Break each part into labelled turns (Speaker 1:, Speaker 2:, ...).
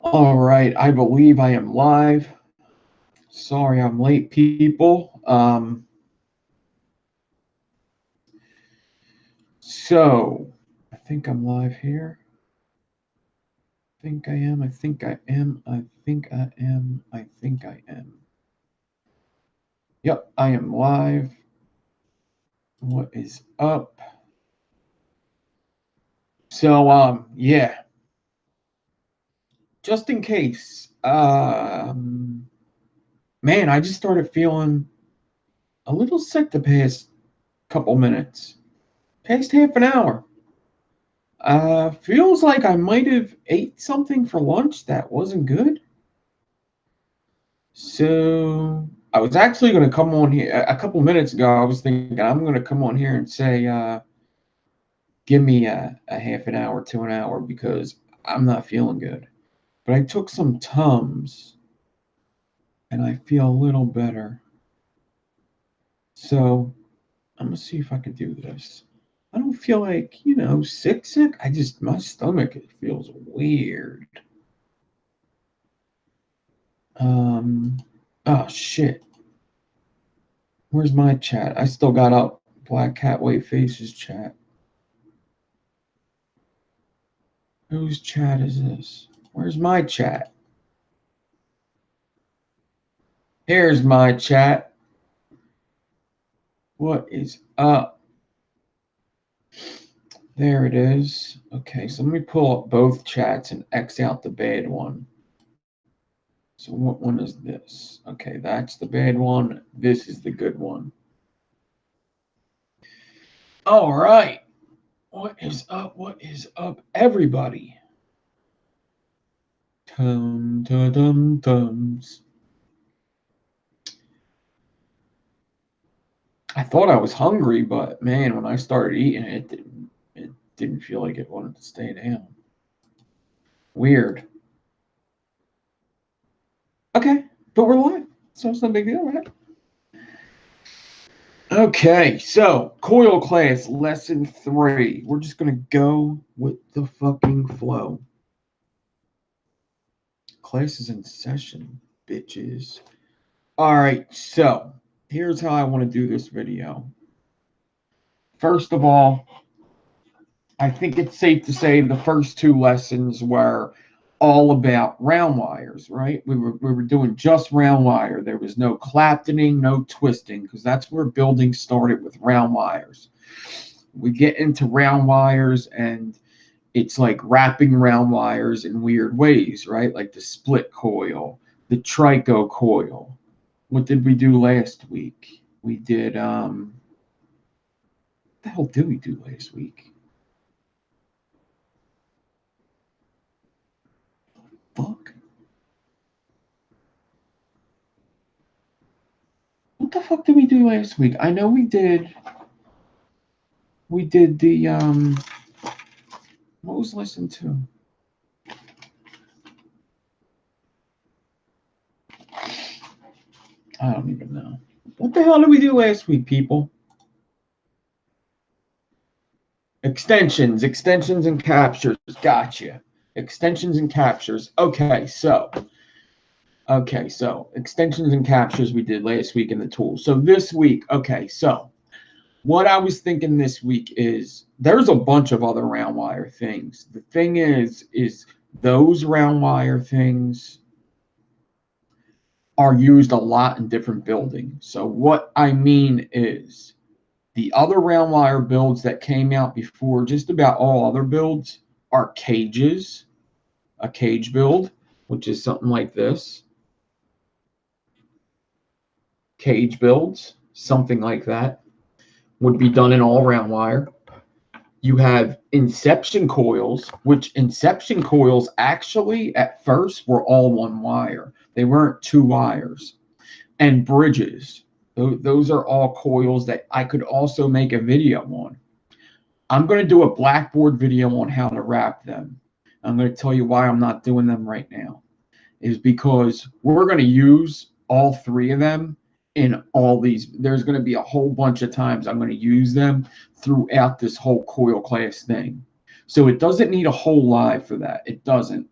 Speaker 1: All right, I believe I am live. Sorry I'm late, people. So I think I'm live here. I think I am. I think I am. I think I am. I think I am. Yep, I am live. What is up? So yeah. Just in case. Man, I just started feeling a little sick the past couple minutes. Past half an hour. Feels like I might have ate something for lunch that wasn't good. So I was actually going to come on here a couple minutes ago. I was thinking I'm going to come on here and say, give me a half an hour to an hour because I'm not feeling good. But I took some Tums and I feel a little better. So I'm going to see if I can do this. I don't feel like, sick. I just, my stomach, it feels weird. Oh shit. Where's my chat? I still got up Black Cat White Faces chat. Whose chat is this? Where's my chat? Here's my chat. What is up? There it is. Okay, so let me pull up both chats and X out the bad one. So what one is this? Okay, that's the bad one. This is the good one. All right. What is up? What is up, everybody? Tums. I thought I was hungry, but man, when I started eating it didn't feel like it wanted to stay down. Weird. Okay, but we're live, so it's no big deal, right? Okay, so Coil Class Lesson 3. We're just gonna go with the fucking flow. Class is in session, bitches. All right, so here's how I want to do this video. First of all, I think it's safe to say the first two lessons were all about round wires, right? We were doing just round wire. There was no Flattening, no twisting, because that's where building started with round wires. We get into round wires and it's like wrapping round wires in weird ways, right? Like the split coil, the trico coil. What did we do last week? We did what the hell did we do last week? Fuck. What the fuck did we do last week? I know we did the what was lesson 2? I don't even know. What the hell did we do last week, people? Extensions and captures. Gotcha. Extensions and captures. Okay, so extensions and captures we did last week in the tools. So this week, okay, so what I was thinking this week is there's a bunch of other round wire things. The thing is those round wire things are used a lot in different buildings. So what I mean is the other round wire builds that came out before just about all other builds are cages, a cage build, which is something like this. Cage builds, something like that, would be done in all round wire. You have Inception coils, which Inception coils actually at first were all one wire. They weren't two wires. And bridges. Those are all coils that I could also make a video on. I'm going to do a Blackboard video on how to wrap them. I'm going to tell you why I'm not doing them right now. Is because we're going to use all three of them in all these. There's going to be a whole bunch of times I'm going to use them throughout this whole coil class thing. So it doesn't need a whole live for that. It doesn't.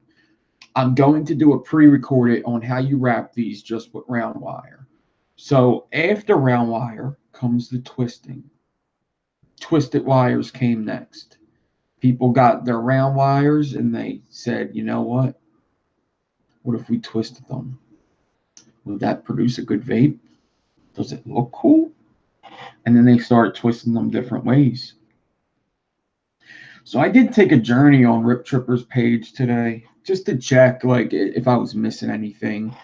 Speaker 1: I'm going to do a pre-recorded on how you wrap these just with round wire. So after round wire comes the twisting. Twisted wires came next. People got their round wires and they said, you know what? What if we twisted them? Would that produce a good vape? Does it look cool? And then they started twisting them different ways. So I did take a journey on Rip Tripper's page today just to check like if I was missing anything.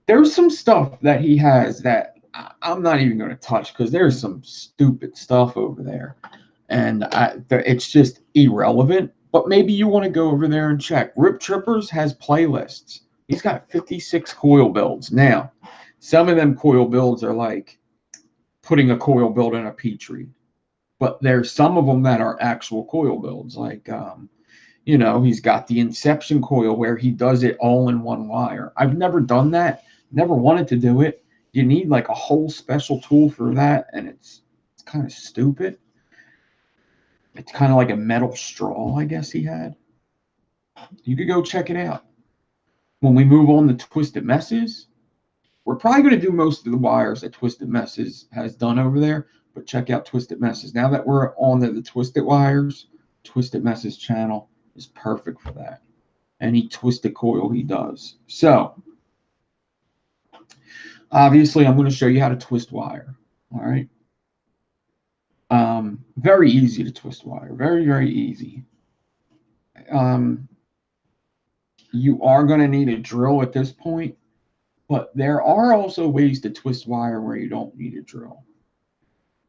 Speaker 1: There's some stuff that he has that I'm not even going to touch because there's some stupid stuff over there. And it's just irrelevant. But maybe you want to go over there and check. Rip Trippers has playlists. He's got 56 coil builds. Now, some of them coil builds are like putting a coil build in a Petri. But there's some of them that are actual coil builds. Like, you know, he's got the Inception coil where he does it all in one wire. I've never done that. Never wanted to do it. You need like a whole special tool for that. And it's kind of stupid. It's kind of like a metal straw, I guess he had. You could go check it out. When we move on to Twisted Messes, we're probably going to do most of the wires that Twisted Messes has done over there, but check out Twisted Messes. Now that we're on the Twisted Wires, Twisted Messes channel is perfect for that. Any twisted coil he does. So, obviously, I'm going to show you how to twist wire. All right. Very easy to twist wire. Very, very easy. You are going to need a drill at this point, but there are also ways to twist wire where you don't need a drill.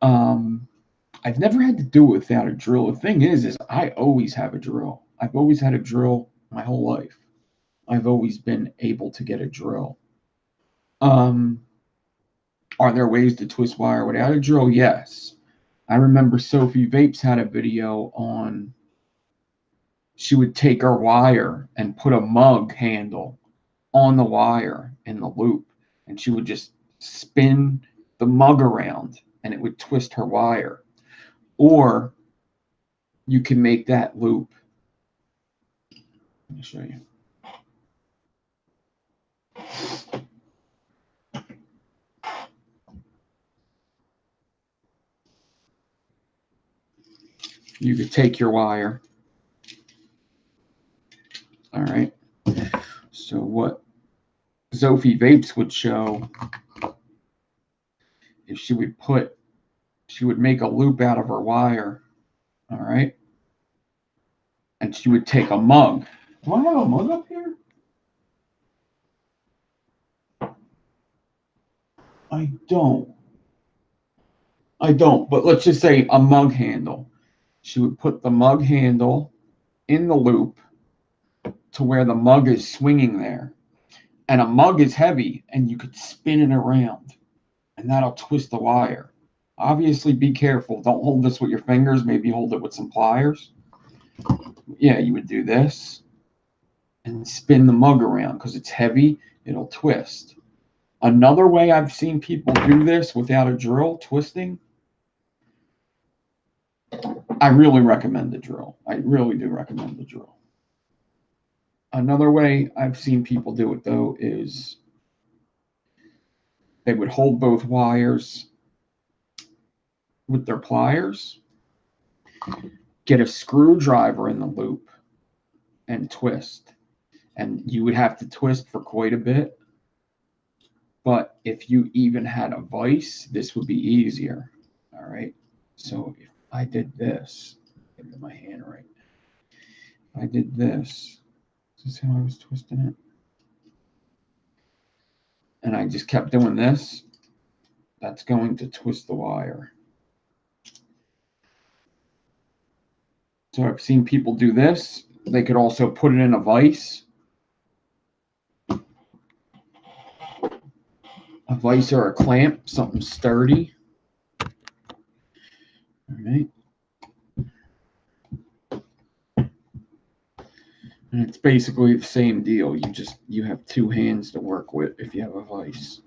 Speaker 1: I've never had to do it without a drill. The thing is I always have a drill. I've always had a drill my whole life. I've always been able to get a drill. Are there ways to twist wire without a drill? Yes. I remember Sophie Vapes had a video on, she would take her wire and put a mug handle on the wire in the loop, and she would just spin the mug around and it would twist her wire. Or you can make that loop. Let me show you. You could take your wire. All right. So what Sophie Vapes would show, if she would make a loop out of her wire. All right. And she would take a mug. Do I have a mug up here? I don't. But let's just say a mug handle. She would put the mug handle in the loop to where the mug is swinging there. And a mug is heavy, and you could spin it around, and that'll twist the wire. Obviously, be careful. Don't hold this with your fingers. Maybe hold it with some pliers. Yeah, you would do this and spin the mug around because it's heavy. It'll twist. Another way I've seen people do this without a drill, twisting, I really recommend the drill. I really do recommend the drill. Another way I've seen people do it, though, is they would hold both wires with their pliers, get a screwdriver in the loop, and twist. And you would have to twist for quite a bit. But if you even had a vise, this would be easier. All right. So if I did this, get my hand right. If I did this, this is how I was twisting it. And I just kept doing this, that's going to twist the wire. So I've seen people do this. They could also put it in a vise. A vise or a clamp, something sturdy. All right. And it's basically the same deal. You have two hands to work with if you have a vise.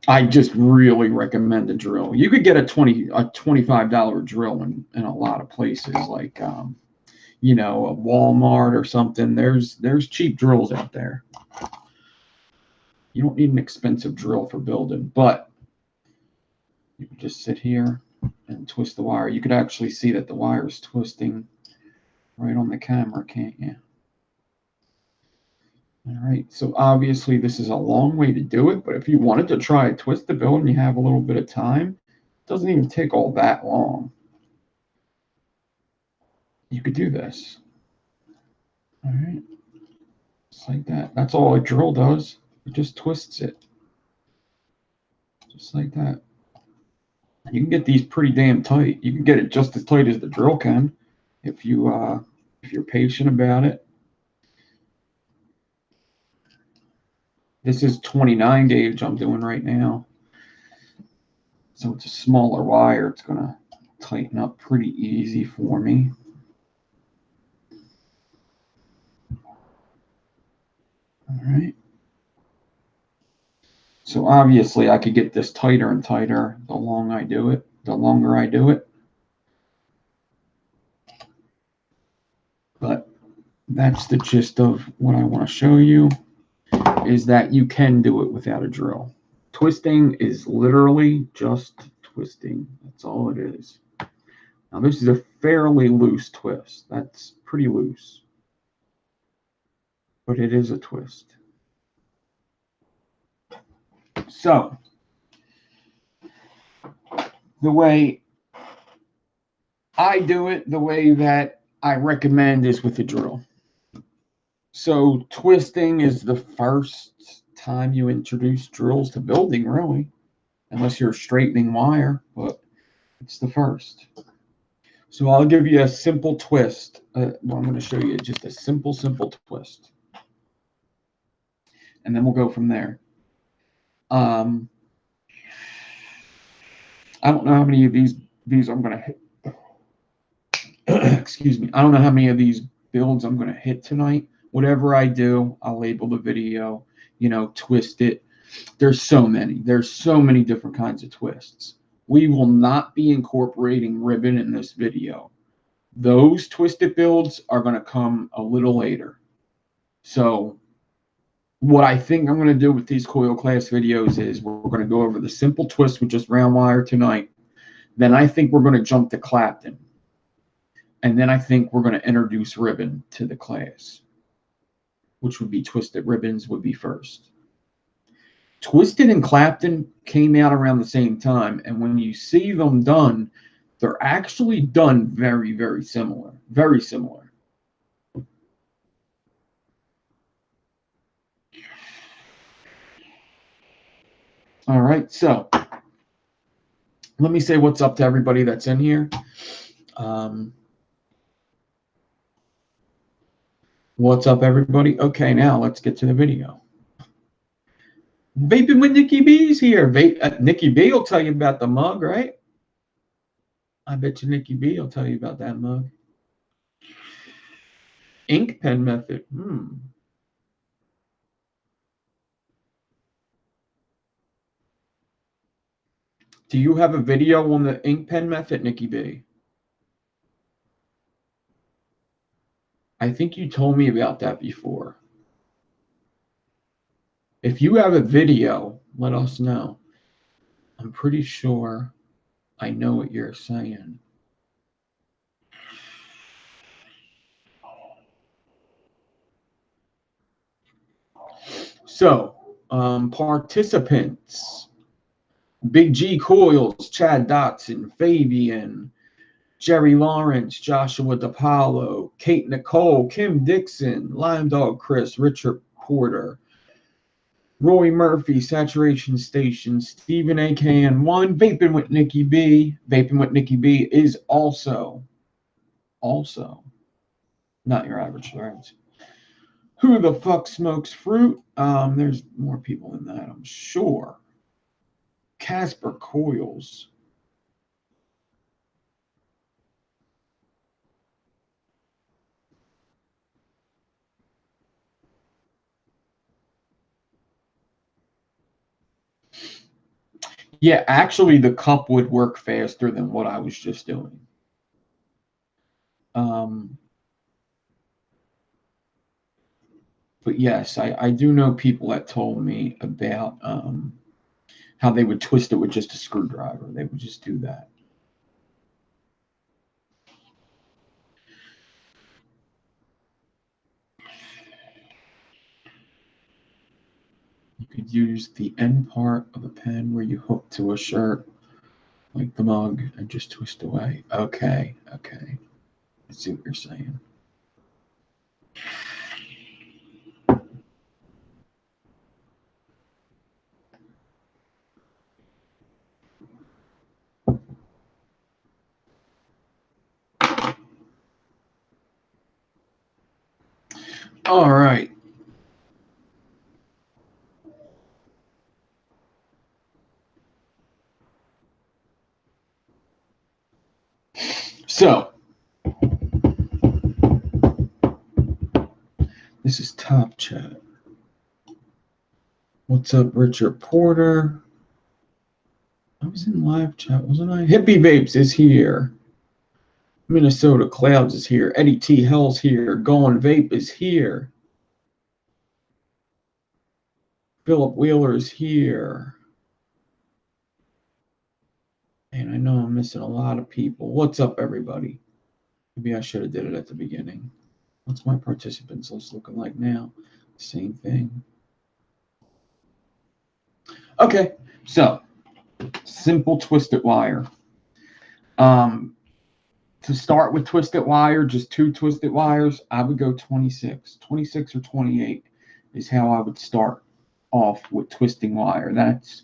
Speaker 1: I just really recommend a drill. You could get a $25 drill in a lot of places, like you know, a Walmart or something. There's cheap drills out there. You don't need an expensive drill for building, but you can just sit here and twist the wire. You could actually see that the wire is twisting right on the camera, can't you? All right, so obviously this is a long way to do it, but if you wanted to try a twist the build and you have a little bit of time, it doesn't even take all that long. You could do this. All right, just like that. That's all a drill does. It just twists it, just like that. You can get these pretty damn tight. You can get it just as tight as the drill can, if you're patient about it. This is 29 gauge I'm doing right now, so it's a smaller wire. It's gonna tighten up pretty easy for me. All right. So obviously I could get this tighter and tighter the longer I do it. But that's the gist of what I want to show you, is that you can do it without a drill. Twisting is literally just twisting. That's all it is. Now this is a fairly loose twist. That's pretty loose. But it is a twist. So the way I do it, the way that I recommend, is with a drill. So twisting is the first time you introduce drills to building, really, unless you're straightening wire, but it's the first. So I'll give you a simple twist. Well, I'm going to show you just a simple twist, and then we'll go from there. I don't know how many of these I'm going to hit. Excuse me. I don't know how many of these builds I'm going to hit tonight. Whatever I do, I'll label the video, you know, twist it. There's so many different kinds of twists. We will not be incorporating ribbon in this video. Those twisted builds are going to come a little later. So what I think I'm going to do with these Coil Class videos is we're going to go over the simple twist with just round wire tonight. Then I think we're going to jump to Clapton. And then I think we're going to introduce ribbon to the class, which would be twisted ribbons would be first. Twisted and Clapton came out around the same time, and when you see them done, they're actually done very, very similar. Very similar. All right, so let me say what's up to everybody that's in here. What's up, everybody? Okay, now let's get to the video. Vaping with Nikki B's here. Nikki B will tell you about the mug, right? I bet you Nikki B will tell you about that mug. Ink pen method. Do you have a video on the ink pen method, Nikki B? I think you told me about that before. If you have a video, let us know. I'm pretty sure I know what you're saying. So, participants: Big G Coils, Chad Dotson, Fabian, Jerry Lawrence, Joshua DePaulo, Kate Nicole, Kim Dixon, Lime Dog Chris, Richard Porter, Roy Murphy, Saturation Station, Stephen A. Can, one, Vaping with Nikki B. Vaping with Nikki B is also not your average threads. Who the fuck smokes fruit? There's more people than that, I'm sure. Casper Coils. Yeah, actually, the cup would work faster than what I was just doing. But yes, I do know people that told me about how they would twist it with just a screwdriver. They would just do that. You could use the end part of a pen where you hook to a shirt, like the mug, and just twist away. Okay, okay. I see what you're saying. All right. So, this is Top Chat. What's up, Richard Porter? I was in live chat, wasn't I? Hippie Vapes is here. Minnesota Clouds is here. Eddie T. Hell's here. Gone Vape is here. Philip Wheeler is here. And I know I'm missing a lot of people. What's up, everybody? Maybe I should have did it at the beginning. What's my participants list looking like now? Same thing. Okay, so simple twisted wire. To start with twisted wire, just 2 twisted wires, I would go 26. 26 or 28 is how I would start off with twisting wire. That's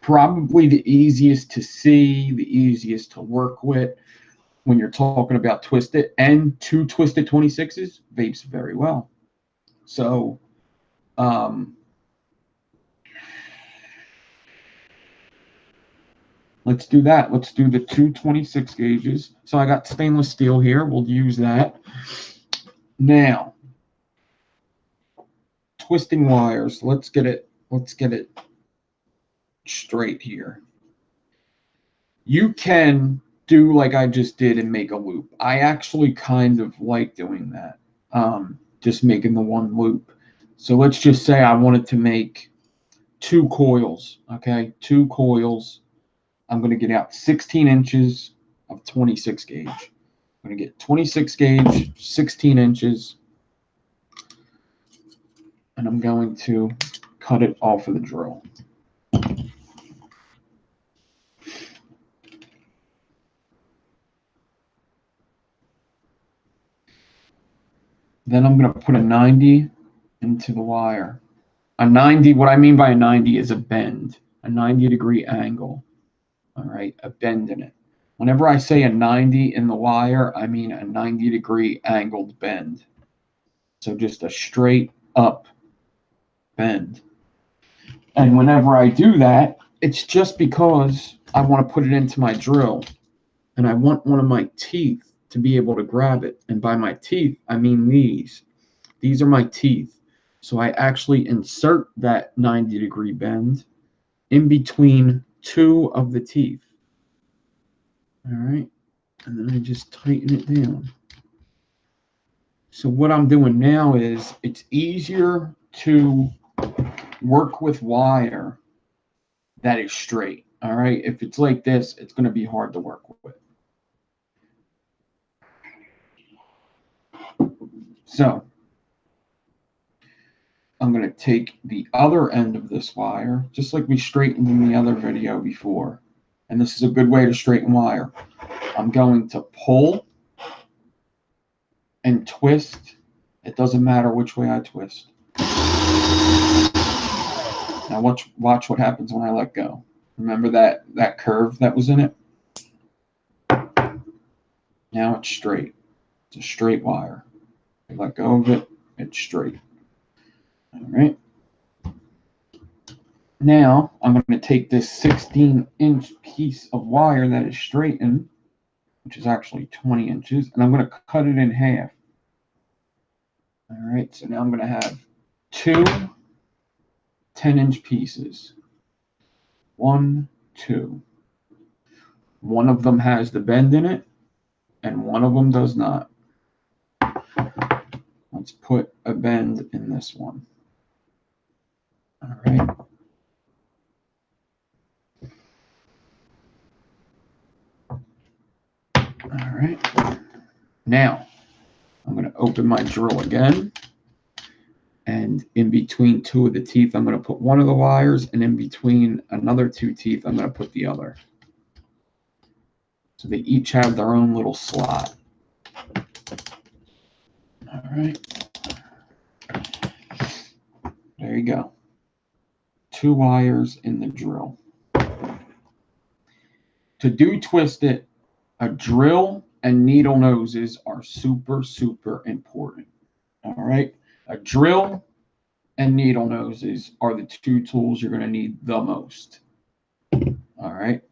Speaker 1: probably the easiest to see, the easiest to work with when you're talking about twisted, and 2 twisted 26s vapes very well. So, let's do that. Let's do the 2 26 gauges. So I got stainless steel here. We'll use that. Now, twisting wires. Let's get it straight here. You can do like I just did and make a loop. I actually kind of like doing that. Just making the one loop. So let's just say I wanted to make 2 coils. Okay, 2 coils. I'm going to get out 16 inches of 26 gauge. I'm going to get 26 gauge, 16 inches, and I'm going to cut it off of the drill. Then I'm going to put a 90 into the wire. A 90, what I mean by a 90 is a bend, a 90-degree angle. All right, a bend in it. Whenever I say a 90 in the wire, I mean a 90-degree angled bend. So just a straight up bend. And whenever I do that, it's just because I want to put it into my drill. And I want one of my teeth to be able to grab it. And by my teeth, I mean these. These are my teeth. So I actually insert that 90-degree bend in between 2 of the teeth. All right. And then I just tighten it down. So what I'm doing now is it's easier to work with wire that is straight. All right. If it's like this, it's going to be hard to work with. So I'm going to take the other end of this wire, just like we straightened in the other video before. And this is a good way to straighten wire. I'm going to pull and twist. It doesn't matter which way I twist. Now watch what happens when I let go. Remember that curve that was in it? Now it's straight. It's a straight wire. I let go of it, it's straight. All right. Now I'm going to take this 16-inch piece of wire that is straightened, which is actually 20 inches, and I'm going to cut it in half. All right, so now I'm going to have 2 10-inch pieces. 1, two. One of them has the bend in it, and one of them does not. Let's put a bend in this one. All right. All right. Now, I'm going to open my drill again. And in between two of the teeth, I'm going to put one of the wires. And in between another two teeth, I'm going to put the other. So they each have their own little slot. All right. There you go. Two wires in the drill. To do twist it, a drill and needle noses are super, super important. All right. A drill and needle noses are the two tools you're going to need the most. All right.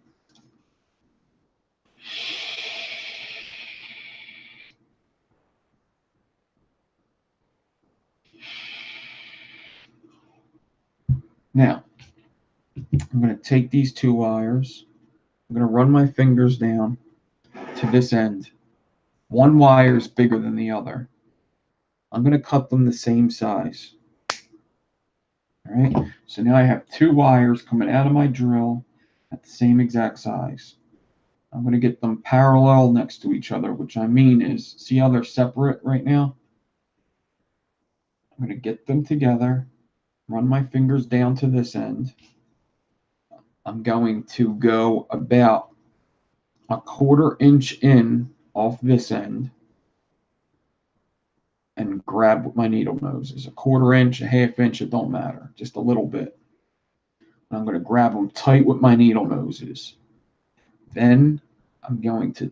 Speaker 1: Now, I'm going to take these two wires. I'm going to run my fingers down to this end. One wire is bigger than the other. I'm going to cut them the same size. All right. So now I have two wires coming out of my drill at the same exact size. I'm going to get them parallel next to each other, which I mean is, see how they're separate right now? I'm going to get them together, run my fingers down to this end. I'm going to go about a 1/4 inch in off this end and grab with my needle noses. 1/4 inch, a 1/2 inch, it don't matter, just a little bit. And I'm going to grab them tight with my needle noses. Then I'm going to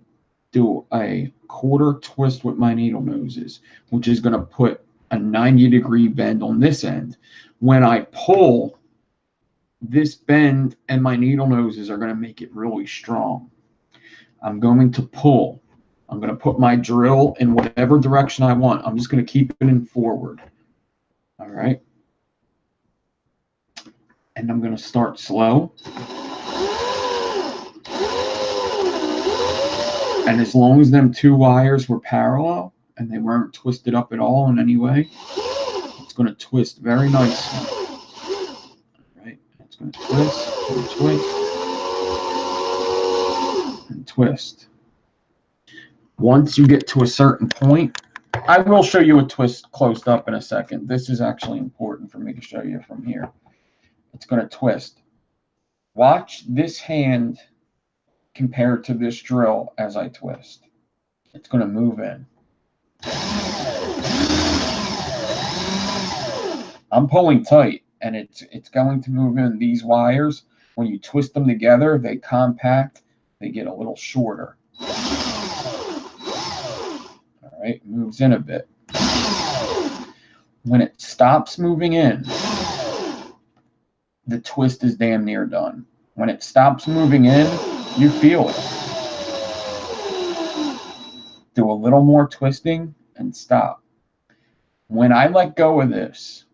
Speaker 1: do a 1/4 twist with my needle noses, which is going to put a 90-degree bend on this end. When I pull, this bend and my needle noses are going to make it really strong. I'm going to pull. I'm going to put my drill in whatever direction I want. I'm just going to keep it in forward. All right. And I'm going to start slow. And as long as them two wires were parallel and they weren't twisted up at all in any way, it's going to twist very nicely. All right. It's going to twist and twist and twist. Once you get to a certain point, I will show you a twist closed up in a second. This is actually important for me to show you from here. It's going to twist. Watch this hand compared to this drill as I twist. It's going to move in. I'm pulling tight, and it's going to move in. These wires, when you twist them together, they compact. They get a little shorter. All right, moves in a bit. When it stops moving in, the twist is damn near done. When it stops moving in, you feel it. Do a little more twisting and stop. When I let go of this,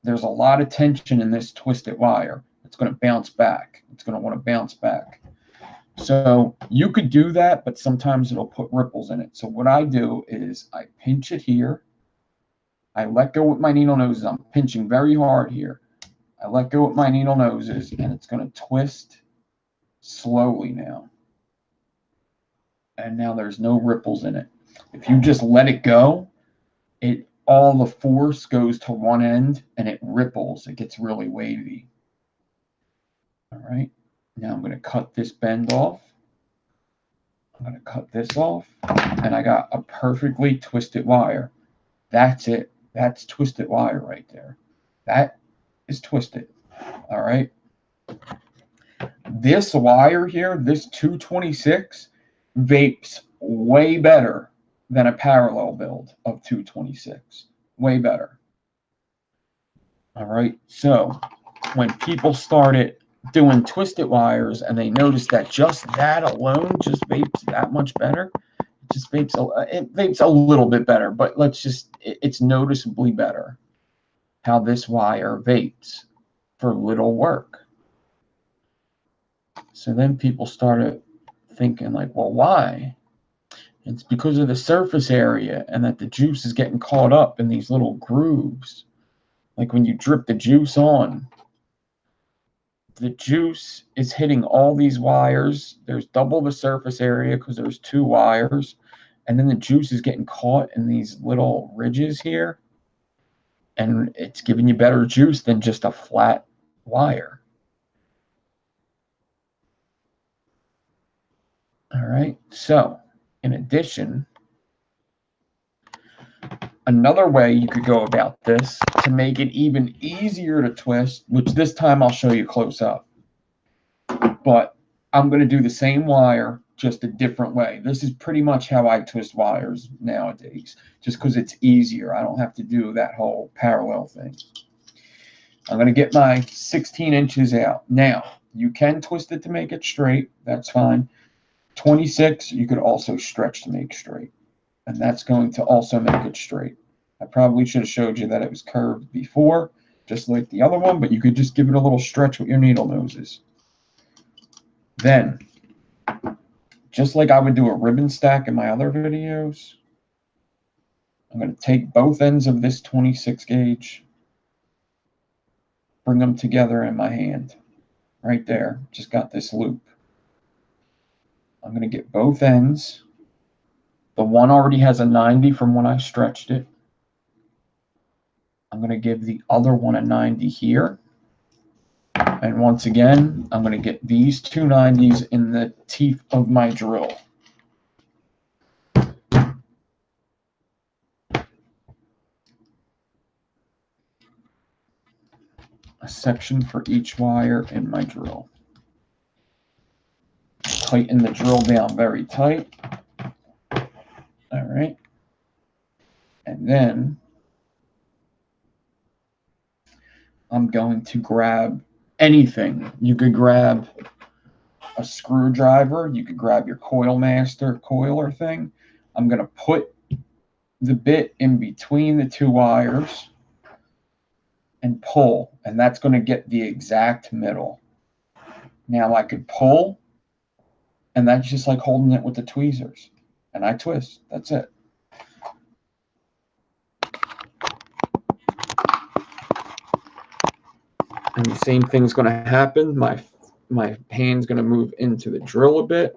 Speaker 1: there's a lot of tension in this twisted wire. It's going to bounce back. It's going to want to bounce back. So you could do that, but sometimes it'll put ripples in it. So what I do is I pinch it here. I let go with my needle noses. I'm pinching very hard here. I let go with my needle noses, and it's going to twist slowly now. And now there's no ripples in it. If you just let it go, all the force goes to one end, and it ripples. It gets really wavy. All right. Now I'm going to cut this bend off. I'm going to cut this off, and I got a perfectly twisted wire. That's it. That's twisted wire right there. That is twisted. All right. This wire here, this 226, vapes way better than a parallel build of 226. Way better. All right. So when people started doing twisted wires and they noticed that just that alone just vapes that much better, it vapes a little bit better, but it's noticeably better how this wire vapes for little work. So then people started thinking like, well, why? It's because of the surface area and that the juice is getting caught up in these little grooves. Like when you drip the juice on, the juice is hitting all these wires. There's double the surface area because there's 2 wires. And then the juice is getting caught in these little ridges here. And it's giving you better juice than just a flat wire. All right. So, in addition, another way you could go about this to make it even easier to twist, which this time I'll show you close up. But I'm going to do the same wire, just a different way. This is pretty much how I twist wires nowadays, just because it's easier. I don't have to do that whole parallel thing. I'm going to get my 16 inches out. Now, you can twist it to make it straight. That's fine. 26, you could also stretch to make straight. And that's going to also make it straight. I probably should have showed you that it was curved before, just like the other one, but you could just give it a little stretch with your needle noses. Then, just like I would do a ribbon stack in my other videos, I'm going to take both ends of this 26 gauge, bring them together in my hand. Right there, just got this loop. I'm going to get both ends. The one already has a 90 from when I stretched it. I'm going to give the other one a 90 here. And once again, I'm going to get these 2 90s in the teeth of my drill. A section for each wire in my drill. Tighten the drill down very tight. All right. And then I'm going to grab anything. You could grab a screwdriver. You could grab your coil master coiler thing. I'm going to put the bit in between the 2 wires and pull, and that's going to get the exact middle. Now I could pull, and that's just like holding it with the tweezers. And I twist. That's it. And the same thing's going to happen. My hand's going to move into the drill a bit.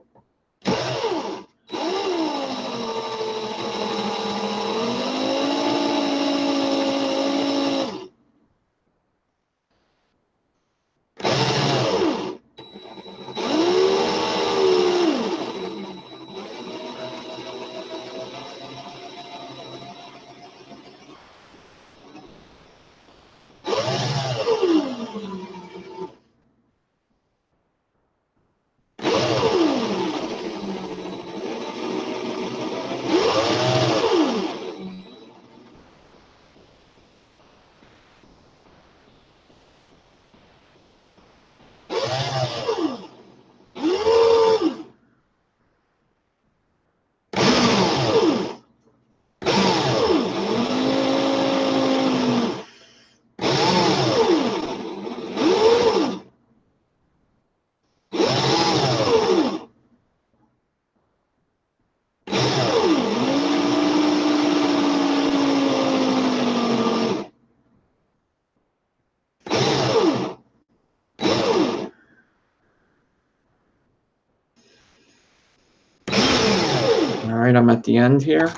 Speaker 1: All right, I'm at the end here.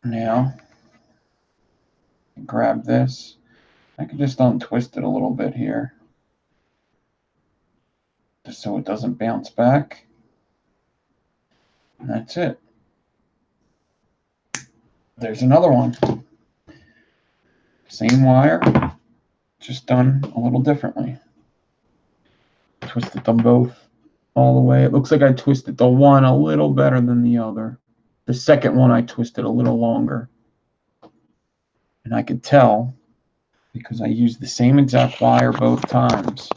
Speaker 1: Now, grab this. I could just untwist it a little bit here, just so it doesn't bounce back. And that's it. There's another one. Same wire, just done a little differently. Twisted them both all the way. It looks like I twisted the one a little better than the other. The second one I twisted a little longer. And I could tell because I used the same exact wire both times,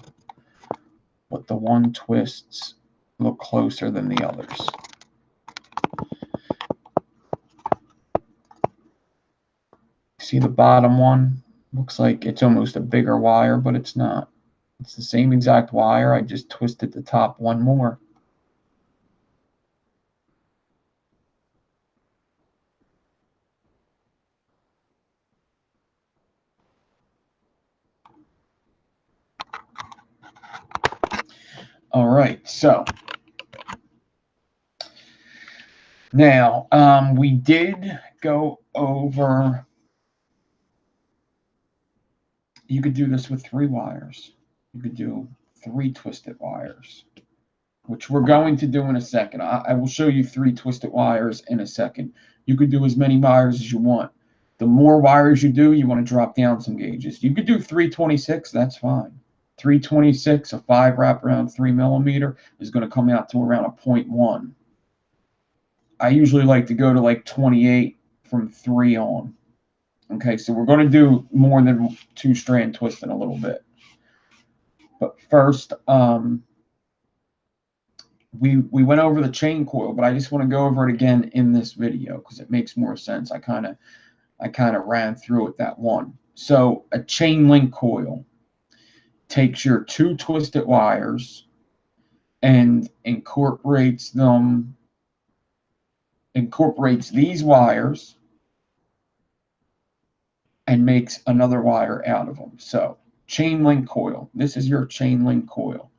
Speaker 1: but the one twists look closer than the others. See the bottom one Looks like it's almost a bigger wire, but it's not. It's the same exact wire. I just twisted the top one more. All right, so now we did go over, you could do this with 3 wires. You could do 3 twisted wires, which we're going to do in a second. I will show you 3 twisted wires in a second. You could do as many wires as you want. The more wires you do, you want to drop down some gauges. You could do 326, that's fine. 326, a 5 wraparound 3mm is going to come out to around a 0.1. I usually like to go to like 28 from 3 on. Okay, so we're going to do more than 2-strand twist in a little bit. But first, we went over the chain coil, but I just want to go over it again in this video because it makes more sense. I kind of ran through it that one. So a chain link coil takes your 2 twisted wires and incorporates these wires and makes another wire out of them. So chain link coil, this is your chain link coil,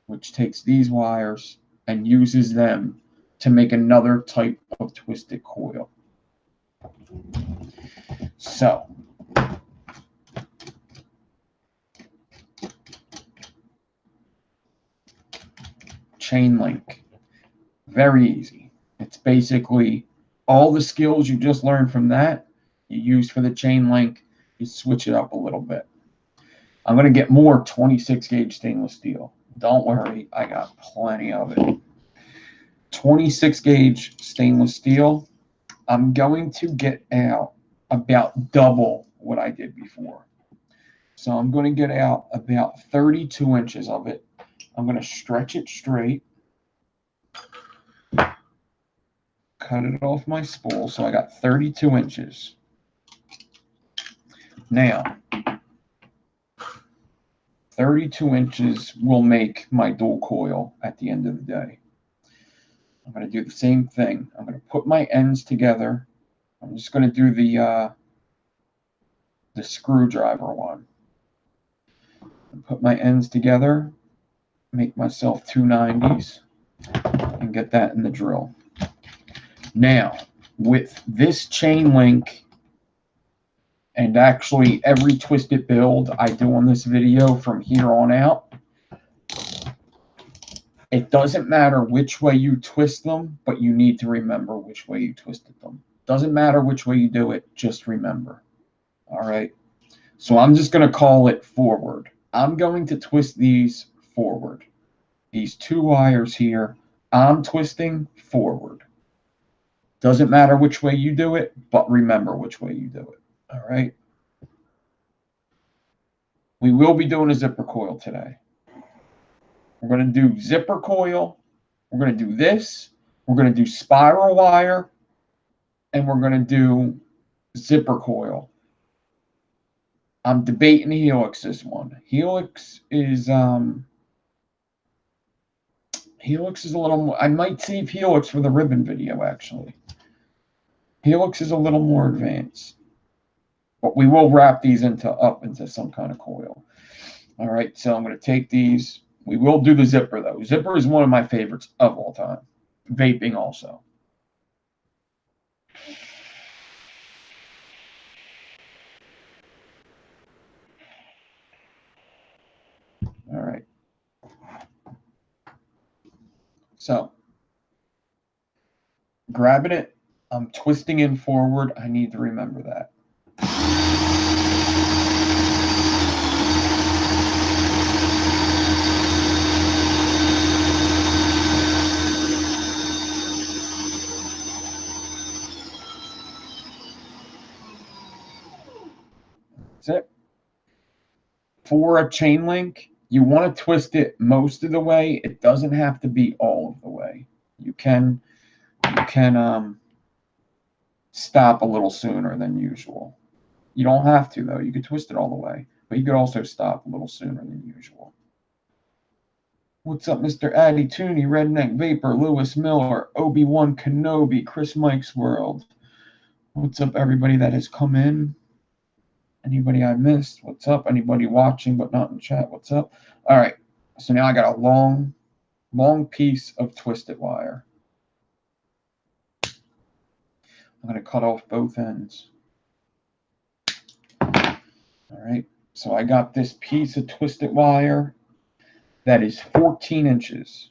Speaker 1: which takes these wires and uses them to make another type of twisted coil. So chain link, very easy. It's basically all the skills you just learned from that you use for the chain link. You switch it up a little bit. I'm going to get more 26 gauge stainless steel. Don't worry, I got plenty of it. 26 gauge stainless steel. I'm going to get out about double what I did before. So I'm going to get out about 32 inches of it. I'm going to stretch it straight. Cut it off my spool. So I got 32 inches. Now, 32 inches will make my dual coil at the end of the day. I'm going to do the same thing. I'm going to put my ends together. I'm just going to do the screwdriver one. Put my ends together, make myself 290s, and get that in the drill. Now, with this chain link, and actually every twisted build I do on this video from here on out, it doesn't matter which way you twist them, but you need to remember which way you twisted them. Doesn't matter which way you do it, just remember. All right? So I'm just going to call it forward. I'm going to twist these forward. These 2 wires here, I'm twisting forward. Doesn't matter which way you do it, but remember which way you do it. All right? We will be doing a zipper coil today. We're going to do zipper coil. We're going to do this. We're going to do spiral wire. And we're going to do zipper coil. I'm debating helix this one. Helix is a little more, I might save helix for the ribbon video actually. Helix is a little more advanced. But we will wrap these up into some kind of coil. All right, so I'm going to take these. We will do the zipper though. Zipper is one of my favorites of all time. Vaping also. All right. So, grabbing it, I'm twisting in forward. I need to remember that. That's it. For a chain link, you want to twist it most of the way. It doesn't have to be all of the way. You can stop a little sooner than usual. You don't have to, though. You could twist it all the way. But you could also stop a little sooner than usual. What's up, Mr. Addy Tooney, Redneck Vapor, Lewis Miller, Obi-Wan Kenobi, Chris Mike's World? What's up, everybody that has come in? Anybody I missed? What's up? Anybody watching but not in chat? What's up? All right. So now I got a long piece of twisted wire. I'm going to cut off both ends. All right. So I got this piece of twisted wire that is 14 inches.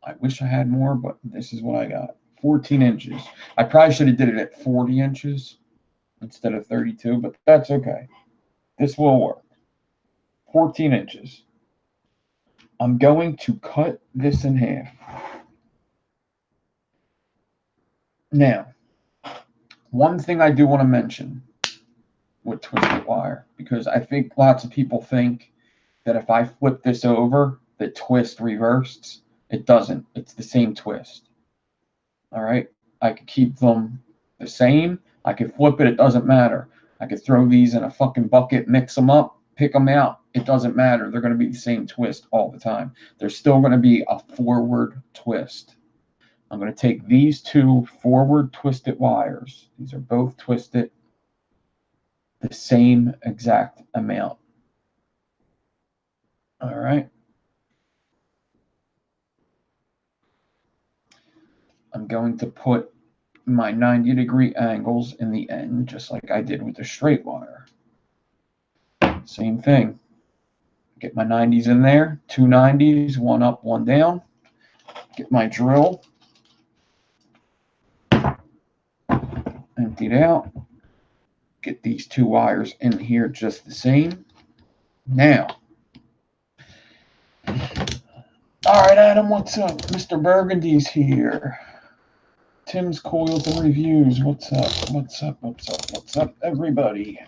Speaker 1: I wish I had more, but this is what I got. 14 inches. I probably should have did it at 40 inches instead of 32, but that's okay. This will work. 14 inches. I'm going to cut this in half. Now, one thing I do want to mention with twisted wire, because I think lots of people think that if I flip this over, the twist reversed. It doesn't. It's the same twist. All right? I could keep them the same. I could flip it. It doesn't matter. I could throw these in a fucking bucket, mix them up, pick them out. It doesn't matter. They're going to be the same twist all the time. There's still going to be a forward twist. I'm going to take these two forward twisted wires. These are both twisted the same exact amount. All right. I'm going to put my 90-degree angles in the end, just like I did with the straight wire. Same thing. Get my 90s in there, two 90s, one up, one down. Get my drill. Emptied out. Get these two wires in here just the same. Now, all right, Adam, what's up? Mr. Burgundy's here. Tim's Coils and Reviews. What's up? What's up? What's up? What's up, everybody?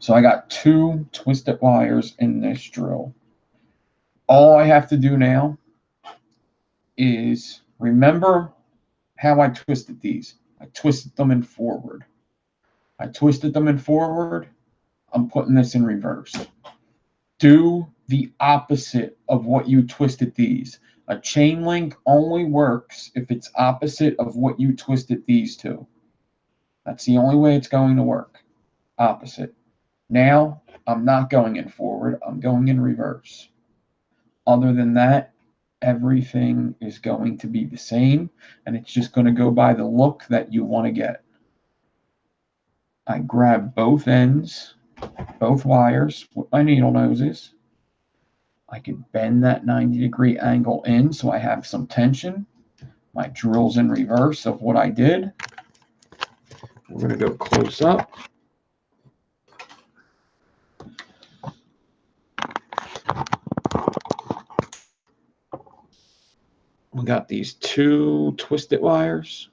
Speaker 1: So I got two twisted wires in this drill. All I have to do now is remember how I twisted these. I twisted them in forward. I twisted them in forward. I'm putting this in reverse. Do the opposite of what you twisted these. A chain link only works if it's opposite of what you twisted these to. That's the only way it's going to work. Opposite. Now, I'm not going in forward. I'm going in reverse. Other than that, everything is going to be the same, and it's just going to go by the look that you want to get. I grab both ends, both wires with my needle noses. I can bend that 90-degree angle in so I have some tension. My drill's in reverse of what I did. We're going to go close up. We got these two twisted wires.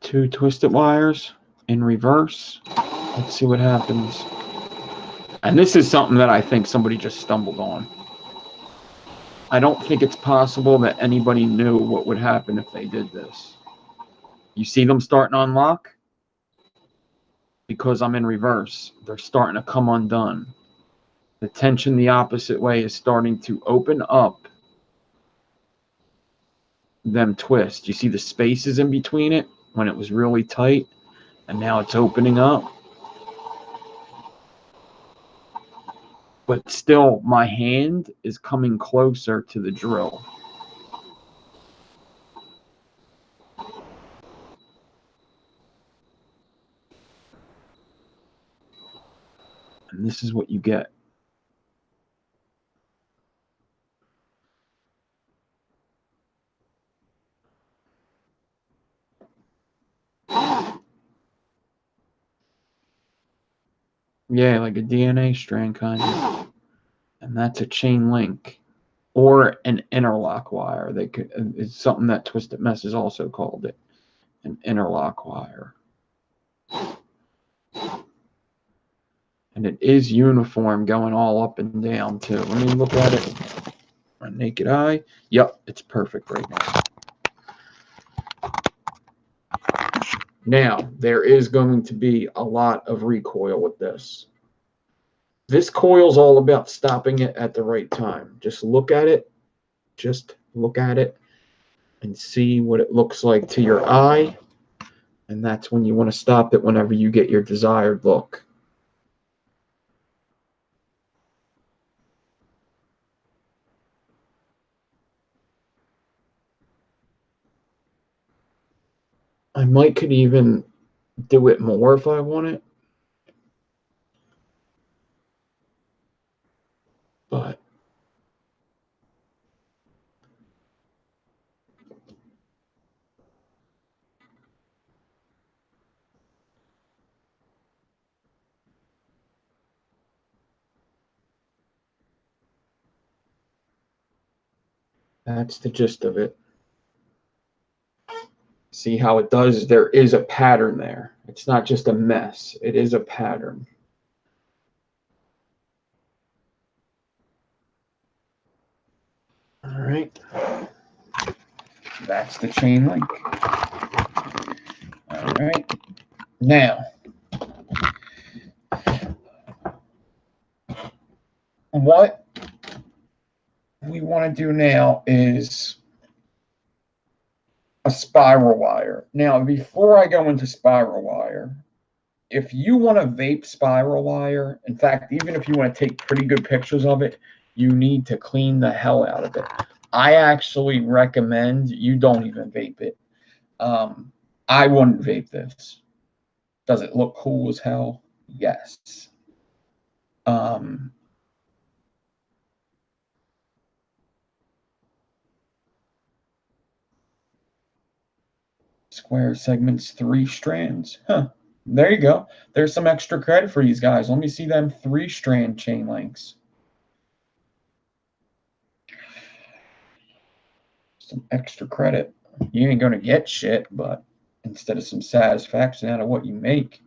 Speaker 1: Two twisted wires in reverse. Let's see what happens. And this is something that I think somebody just stumbled on. I don't think it's possible that anybody knew what would happen if they did this. You see them starting to unlock? Because I'm in reverse. They're starting to come undone. The tension the opposite way is starting to open up them twist. You see the spaces in between it when it was really tight, and now it's opening up. But still, my hand is coming closer to the drill. And this is what you get. Yeah, like a DNA strand kind of. And that's a chain link. or an interlock wire. They could, it's something that Twisted Mess has also called it, an interlock wire. And it is uniform, going all up and down too. Let me look at it. My naked eye. Yep, it's perfect right now. Now, there is going to be a lot of recoil with this. This coil's all about stopping it at the right time. Just look at it. Just look at it and see what it looks like to your eye. And that's when you want to stop it, whenever you get your desired look. I could even do it more if I want it. But that's the gist of it. See how it does? There is a pattern there. It's not just a mess. It is a pattern. All right. That's the chain link. All right. Now, what we want to do now is a spiral wire. Now, before I go into spiral wire, if you want to vape spiral wire, in fact, even if you want to take pretty good pictures of it, you need to clean the hell out of it. I actually recommend you don't even vape it. I wouldn't vape this. Does it look cool as hell? Yes. Square segments, 3 strands. Huh. There you go. There's some extra credit for these guys. Let me see them 3-strand chain links. Some extra credit. You ain't going to get shit, but instead of some satisfaction out of what you make.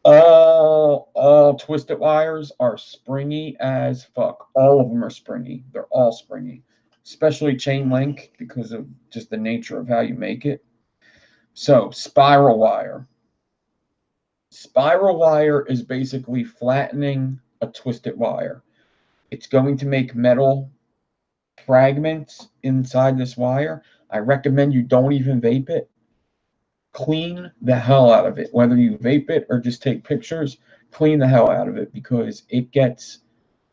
Speaker 1: All twisted wires are springy as fuck. All of them are springy. They're all springy, especially chain link because of just the nature of how you make it. So spiral wire. Spiral wire is basically flattening a twisted wire. It's going to make metal fragments inside this wire. I recommend you don't even vape it. Clean the hell out of it. Whether you vape it or just take pictures, clean the hell out of it because it gets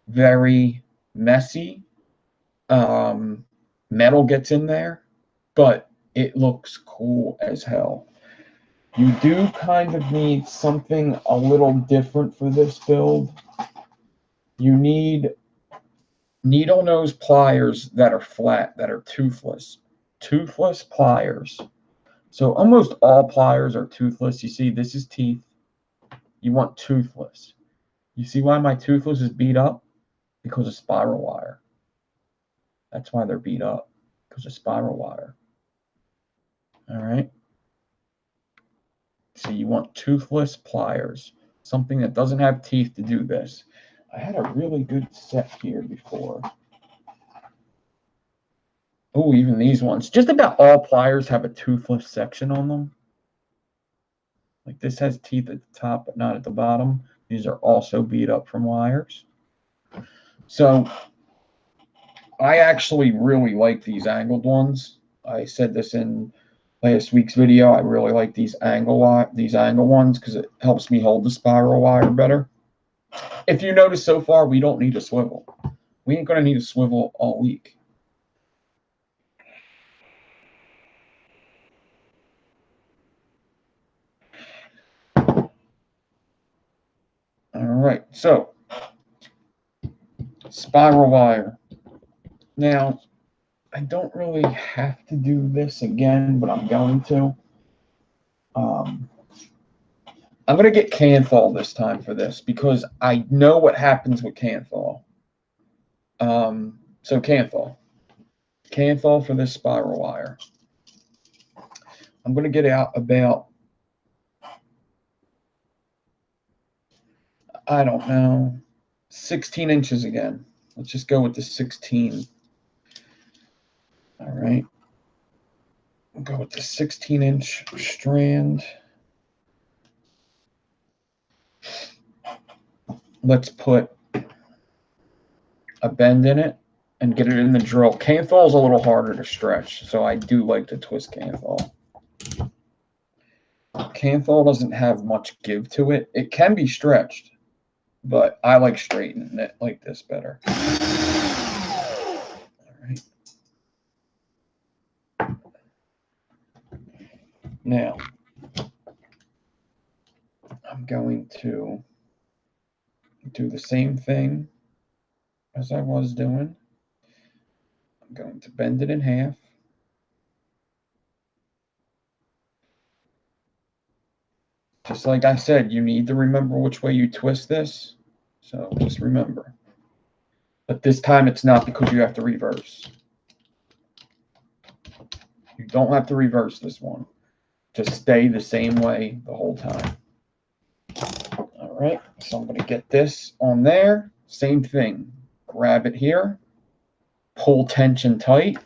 Speaker 1: very messy. Metal gets in there, but it looks cool as hell. You do kind of need something a little different for this build. You need needle nose pliers that are flat, that are toothless. Toothless pliers. So almost all pliers are toothless. You see, this is teeth. You want toothless. You see why my toothless is beat up? Because of spiral wire. That's why they're beat up, because of spiral wire. All right. So you want toothless pliers, something that doesn't have teeth to do this. I had a really good set here before. Oh, even these ones. Just about all pliers have a toothless section on them. Like this has teeth at the top, but not at the bottom. These are also beat up from wires. So I actually really like these angled ones. I said this in last week's video. I really like these angle ones because it helps me hold the spiral wire better. If you notice so far, we don't need a swivel. We ain't going to need a swivel all week. All right, so spiral wire. Now, I don't really have to do this again, but I'm going to. I'm going to get Canthal this time for this because I know what happens with Canthal. So Canthal for this spiral wire. I'm going to get out about, I don't know, 16 inches again. Let's just go with the 16. All right. We'll go with the 16-inch strand. Let's put a bend in it and get it in the drill. Canthal is a little harder to stretch, so I do like to twist Canthal. Canthal doesn't have much give to it. It can be stretched, but I like straightening it like this better. All right. Now, I'm going to do the same thing as I was doing. I'm going to bend it in half. Just like I said, you need to remember which way you twist this. So just remember. But this time it's not because you have to reverse. You don't have to reverse this one. Just stay the same way the whole time. All right, so I'm going to get this on there. Same thing. Grab it here, pull tension tight,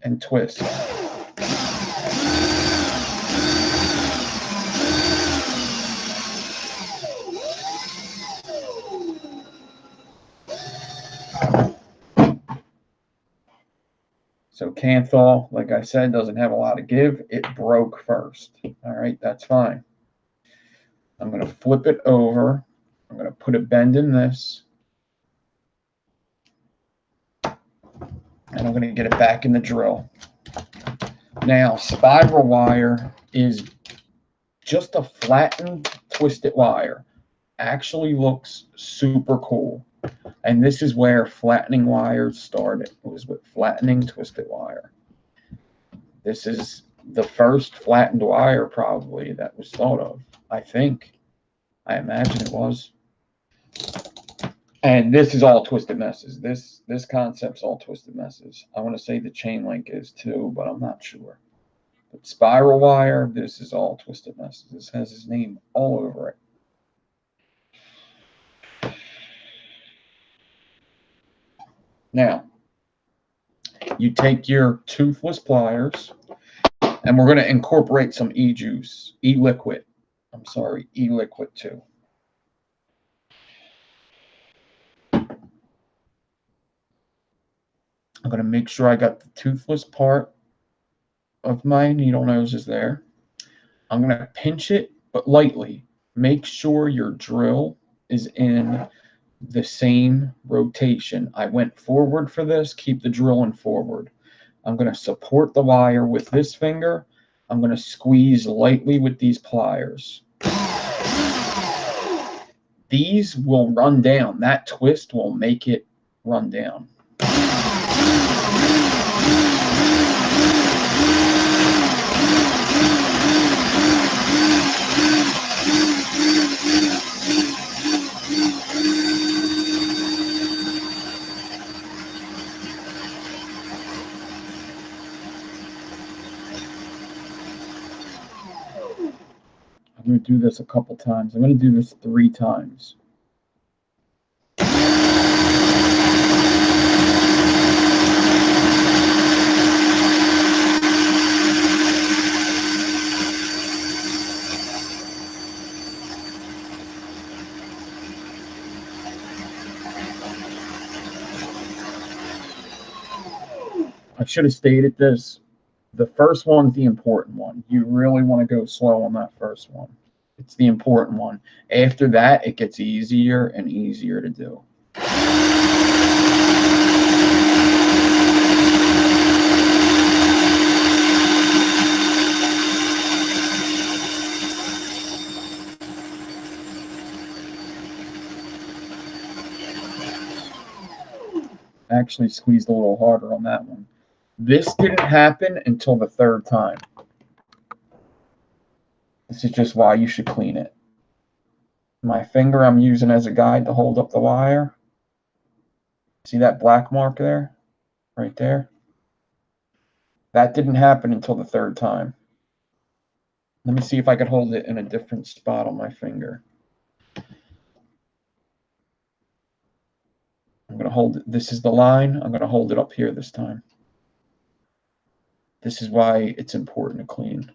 Speaker 1: and twist. So Canthal, like I said, doesn't have a lot of give. It broke first. All right, that's fine. I'm going to flip it over. I'm going to put a bend in this. And I'm going to get it back in the drill. Now, spiral wire is just a flattened, twisted wire. Actually looks super cool. And this is where flattening wires started. It was with flattening twisted wire. This is the first flattened wire probably that was thought of, I think. I imagine it was. And this is all twisted messes. This concept's all twisted messes. I want to say the chain link is too, but I'm not sure. But spiral wire, this is all twisted messes. This has his name all over it. Now, you take your toothless pliers, and we're going to incorporate some e-juice, e-liquid. I'm sorry, e-liquid too. I'm going to make sure I got the toothless part of my needle noses there. I'm going to pinch it, but lightly. Make sure your drill is in the same rotation. I went forward for this. Keep the drilling forward. I'm going to support the wire with this finger. I'm going to squeeze lightly with these pliers. These will run down. That twist will make it run down. I'm going to do this a couple times. I'm going to do this 3 times. I should have stated this. The first one's the important one. You really want to go slow on that first one. It's the important one. After that, it gets easier and easier to do. Actually squeezed a little harder on that one. This didn't happen until the 3rd time. This is just why you should clean it. My finger I'm using as a guide to hold up the wire. See that black mark there? right there. That didn't happen until the third time. Let me see if I could hold it in a different spot on my finger. I'm going to hold it. This is the line. I'm going to hold it up here this time. This is why it's important to clean.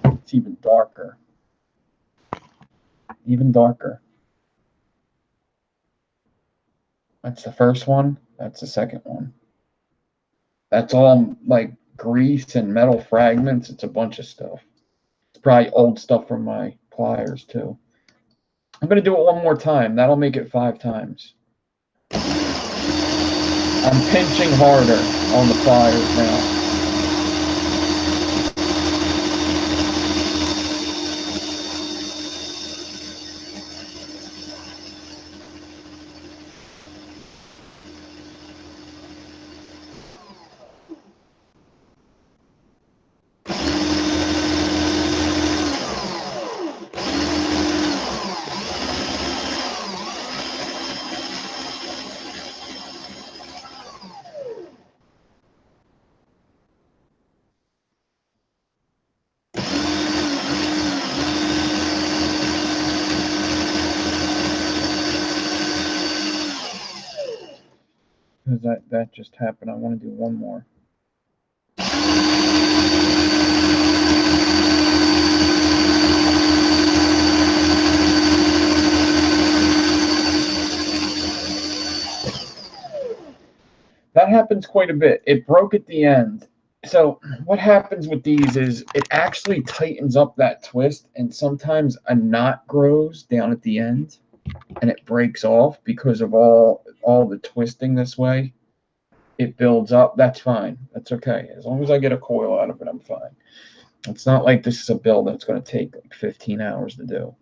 Speaker 1: It's even darker. Even darker. That's the first one. That's the second one. That's all like grease and metal fragments. It's a bunch of stuff. It's probably old stuff from my pliers too. I'm going to do it one more time. That'll make it 5 times. I'm pinching harder on the pliers now. Because that just happened. I want to do one more. That happens quite a bit. It broke at the end. So what happens with these is it actually tightens up that twist, and sometimes a knot grows down at the end and it breaks off because of all the twisting this way. It builds up. That's fine. That's okay. As long as I get a coil out of it, I'm fine. It's not like this is a build that's going to take like 15 hours to do.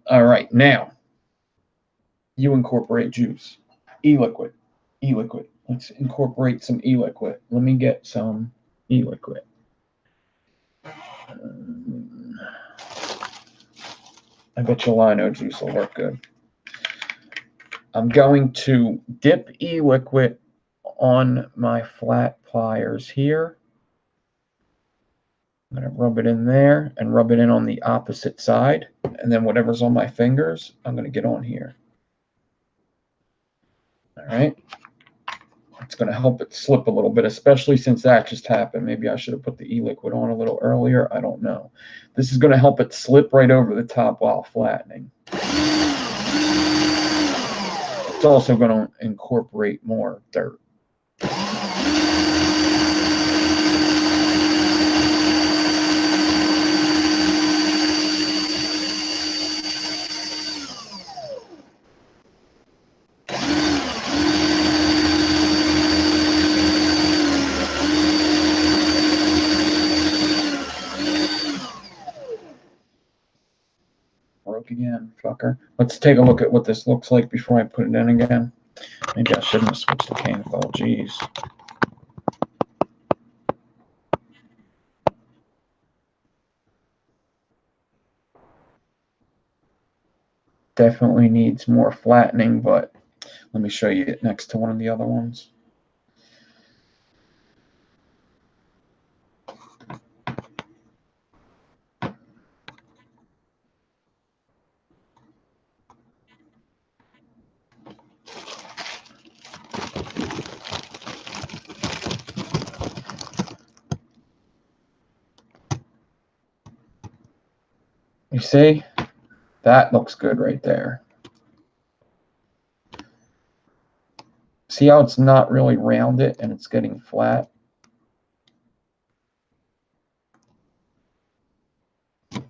Speaker 1: All right, now you incorporate juice, e-liquid, e-liquid. Let's incorporate some e-liquid. Let me get some e-liquid. I bet your lino juice will work good. I'm going to dip e-liquid on my flat pliers here. I'm going to rub it in there and rub it in on the opposite side. And then whatever's on my fingers, I'm going to get on here. All right. It's going to help it slip a little bit, especially since that just happened. Maybe I should have put the e-liquid on a little earlier. I don't know. This is going to help it slip right over the top while flattening. It's also going to incorporate more dirt. Broke again, fucker. Let's take a look at what this looks like before I put it in again. Maybe I shouldn't have switched to mechanical. Jeez. Definitely needs more flattening, but let me show you it next to one of the other ones. You see? That looks good right there. See how it's not really rounded and it's getting flat? The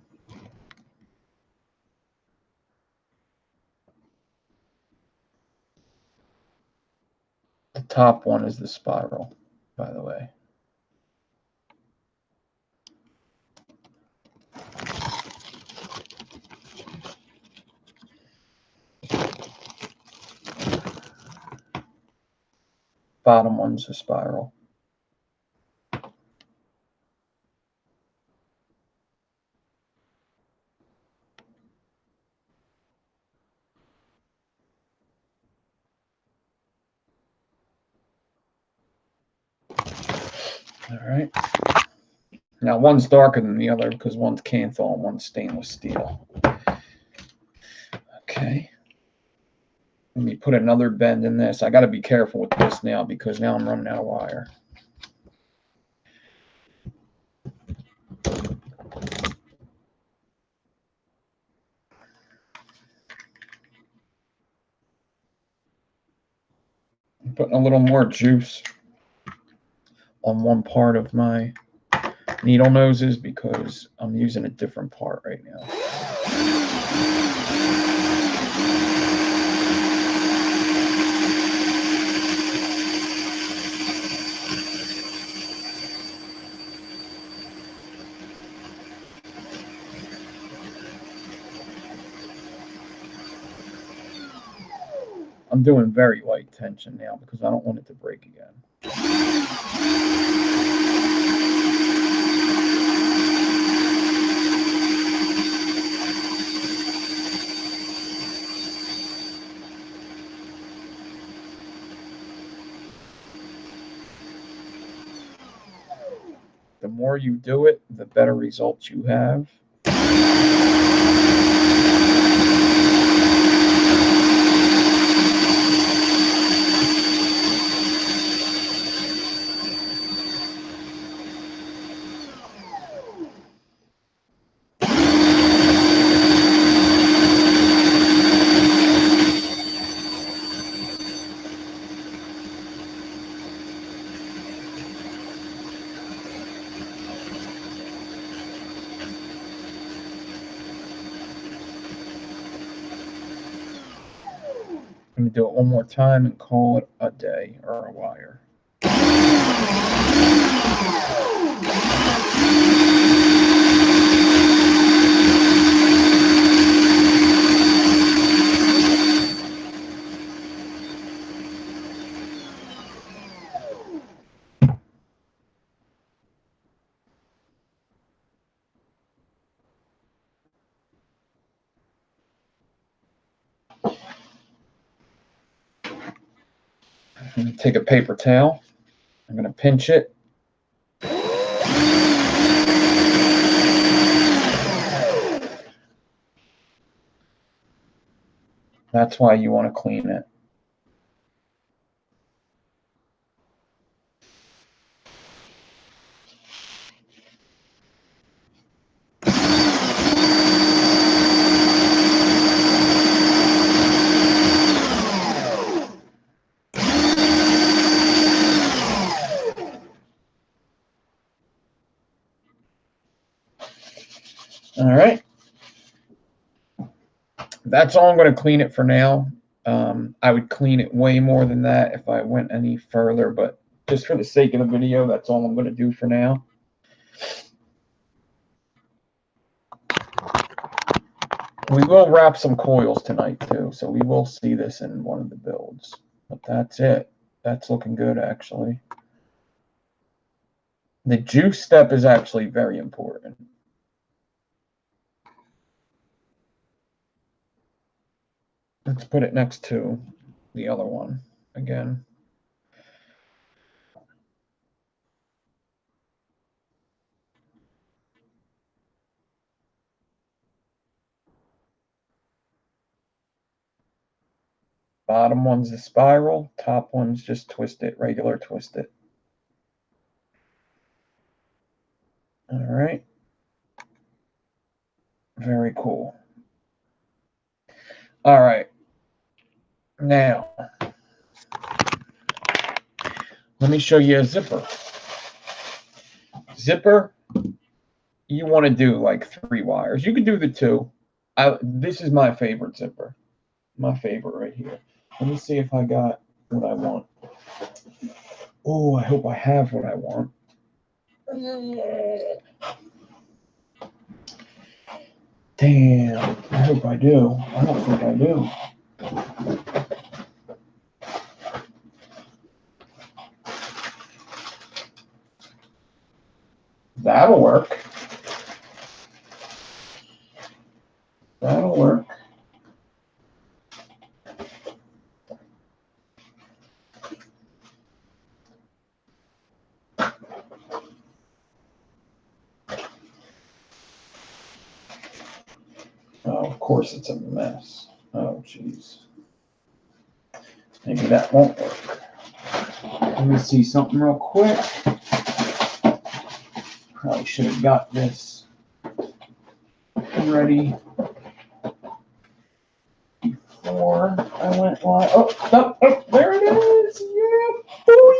Speaker 1: top one is the spiral, by the way. Bottom one's a spiral. All right. Now one's darker than the other because one's Kanthal and one's stainless steel. Okay. Let me put another bend in this. I got to be careful with this now because now I'm running out of wire. I'm putting a little more juice on one part of my needle noses because I'm using a different part right now. I'm doing very light tension now because I don't want it to break again. The more you do it, the better results you have. I'm going to do it one more time and call it a day or a wire. I'm going to take a paper towel. I'm going to pinch it. That's why you want to clean it. All right. That's all I'm going to clean it for now. I would clean it way more than that if I went any further, but just for the sake of the video, that's all I'm going to do for now. We will wrap some coils tonight too, so we will see this in one of the builds. But that's it. That's looking good, actually. The juice step is actually very important. Let's put it next to the other one again. Bottom one's a spiral, top one's just twist it, regular twist it. All right. Very cool. All right. Now, let me show you a zipper. Zipper, you want to do like 3 wires. You can do the 2. This is my favorite zipper. My favorite right here. Let me see if I got what I want. Oh, I hope I have what I want. Damn, I hope I do. I don't think I do. That'll work. That'll work. Oh, of course it's a mess. Oh, jeez. Maybe that won't work. Let me see something real quick. Probably should have got this ready before I went live. Oh, there it is. Yeah, boy.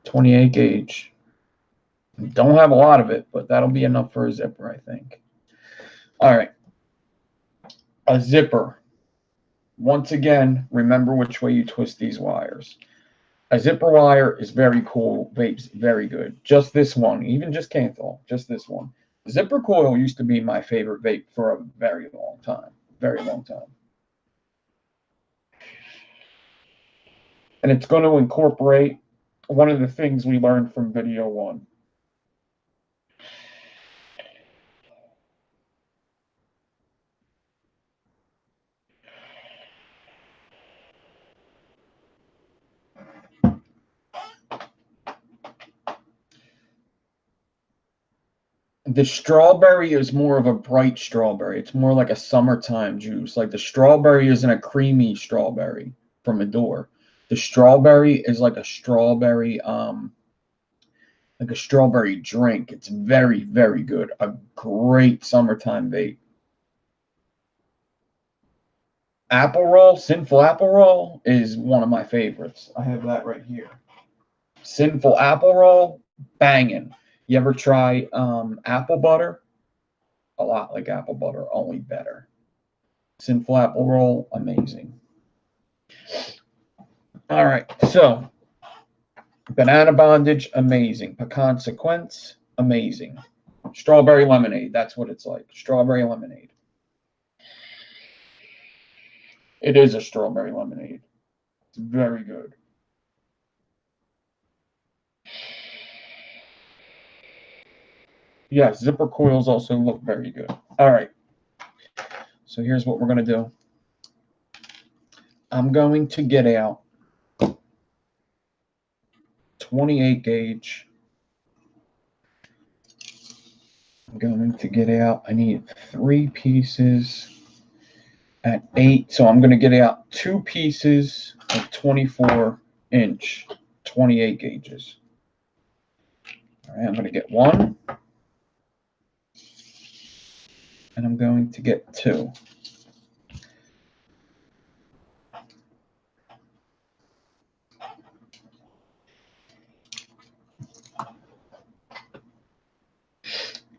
Speaker 1: 28 gauge. Don't have a lot of it, but that'll be enough for a zipper, I think. All right. A zipper. Once again, remember which way you twist these wires. A zipper wire is very cool. Vape's very good. Just this one, even just Canthal, just this one. Zipper coil used to be my favorite vape for a very long time. Very long time. And it's going to incorporate one of the things we learned from video 1. The strawberry is more of a bright strawberry. It's more like a summertime juice. Like the strawberry isn't a creamy strawberry from Adore. The strawberry is like a strawberry drink. It's very, very good. A great summertime vape. Apple roll, Sinful apple roll is one of my favorites. I have that right here. Sinful apple roll, banging. You ever try apple butter? A lot like apple butter, only better. Sinful apple roll, amazing. All right, so banana bondage, amazing. Pecan sequence, amazing. Strawberry lemonade, that's what it's like. Strawberry lemonade. It is a strawberry lemonade. It's very good. Yes, zipper coils also look very good. All right. So here's what we're going to do. I'm going to get out 28 gauge. I'm going to get out, I need 3 pieces at 8. So I'm going to get out 2 pieces of 24-inch 28 gauges. All right, I'm going to get 1. And I'm going to get 2.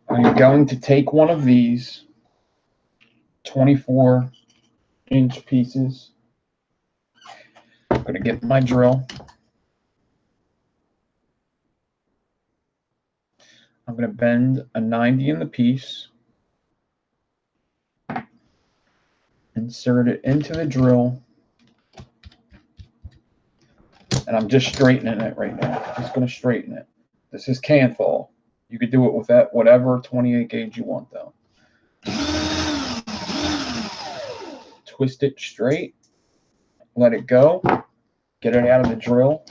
Speaker 1: I'm going to take one of these 24-inch pieces. I'm going to get my drill. I'm going to bend a 90 in the piece. Insert it into the drill. And I'm just straightening it right now. Just going to straighten it. This is Canthal. You could do it with that whatever 28 gauge you want, though. Twist it straight. Let it go. Get it out of the drill.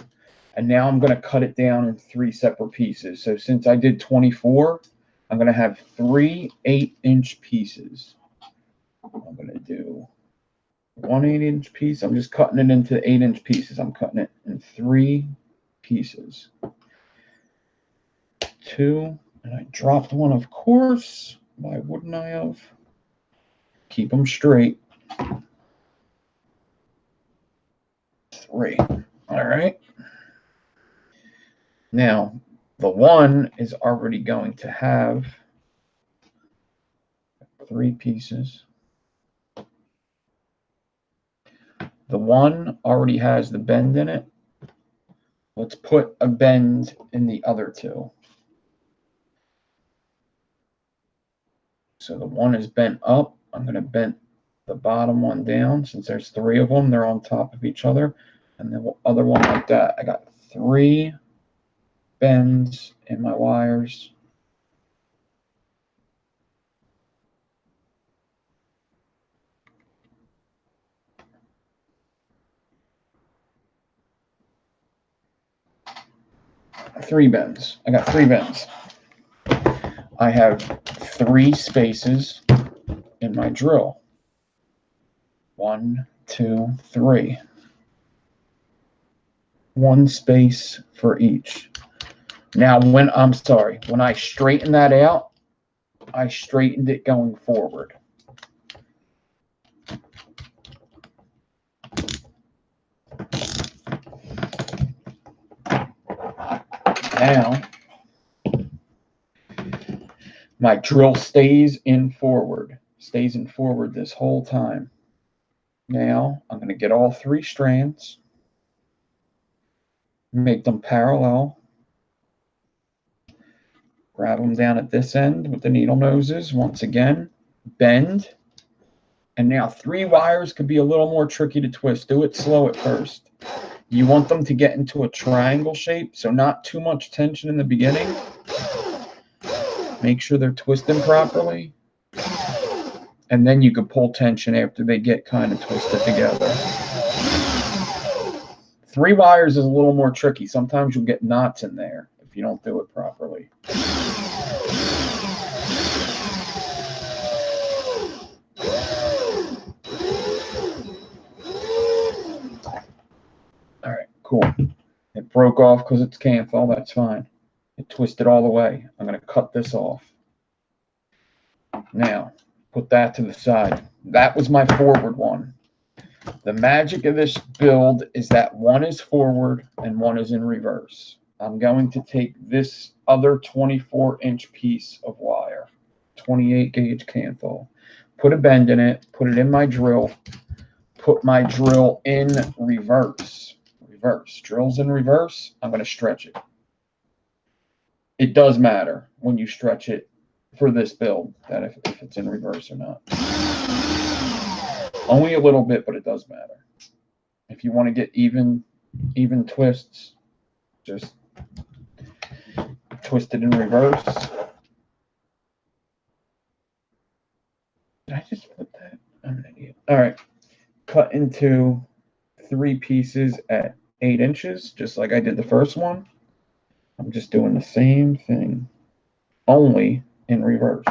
Speaker 1: And now I'm going to cut it down in 3 separate pieces. So since I did 24, I'm going to have 3 8-inch pieces. I'm going to do 1 8-inch piece. I'm just cutting it into 8-inch pieces. I'm cutting it in 3 pieces. 2, and I dropped one, of course. Why wouldn't I have? Keep them straight. 3. All right. Now, the 1 is already going to have 3 pieces. The 1 already has the bend in it. Let's put a bend in the other 2. So the 1 is bent up. I'm going to bend the bottom one down. Since there's 3 of them, they're on top of each other. And the other one like that. I got 3 bends in my wires. Three bends. I got 3 bends. I have 3 spaces in my drill. 1, 2, 3. 1 space for each. Now, when I straighten that out, I straightened it going forward. Now, my drill stays in forward this whole time. Now, I'm going to get all 3 strands, make them parallel, grab them down at this end with the needle noses, once again, bend. And now 3 wires could be a little more tricky to twist. Do it slow at first. You want them to get into a triangle shape, so not too much tension in the beginning. Make sure they're twisting properly. And then you can pull tension after they get kind of twisted together. 3 wires is a little more tricky. Sometimes you'll get knots in there if you don't do it properly. All right, cool. It broke off because it's canthal. That's fine. It twisted all the way. I'm going to cut this off. Now, put that to the side. That was my forward one. The magic of this build is that one is forward and one is in reverse. I'm going to take this other 24-inch piece of wire, 28 gauge canthal, put a bend in it, put it in my drill, put my drill in reverse. Drill's in reverse, I'm going to stretch it. It does matter when you stretch it for this build, that if it's in reverse or not. Only a little bit, but it does matter. If you want to get even twists, just twist it in reverse. Did I just put that? I'm an idiot. All right. Cut into 3 pieces at 8 inches, just like I did the first one. I'm just doing the same thing, only in reverse.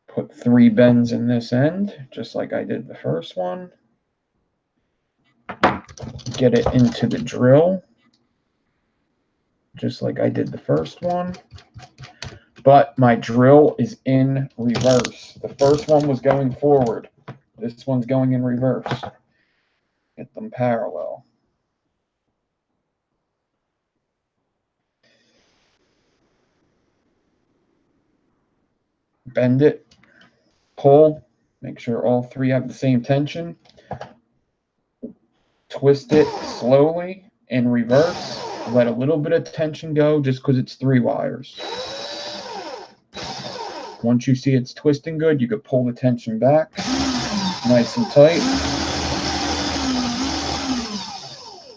Speaker 1: Put 3 bends in this end, just like I did the first one. Get it into the drill, just like I did the first one. But my drill is in reverse. The first one was going forward. This one's going in reverse. Get them parallel. Bend it, pull, make sure all 3 have the same tension. Twist it slowly in reverse. Let a little bit of tension go just because it's 3 wires. Once you see it's twisting good, you can pull the tension back nice and tight.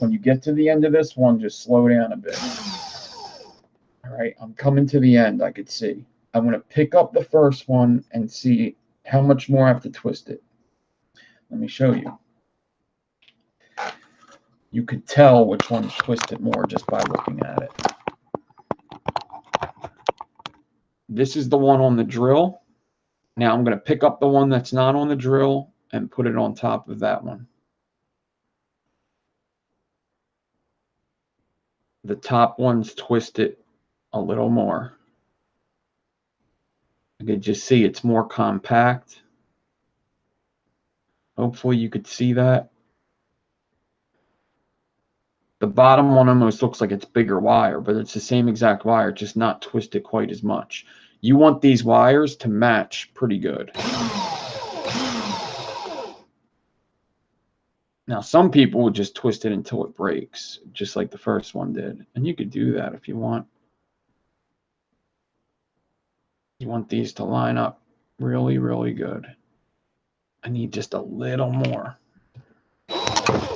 Speaker 1: When you get to the end of this one, just slow down a bit. All right, I'm coming to the end, I could see. I'm going to pick up the first one and see how much more I have to twist it. Let me show you. You could tell which one's twisted more just by looking at it. This is the one on the drill. Now I'm going to pick up the one that's not on the drill and put it on top of that one. The top one's twisted a little more. You can just see it's more compact. Hopefully you could see that. The bottom one almost looks like it's bigger wire, but it's the same exact wire, just not twisted quite as much. You want these wires to match pretty good. Now, some people would just twist it until it breaks, just like the first one did. And you could do that if you want. You want these to line up really, really good. I need just a little more.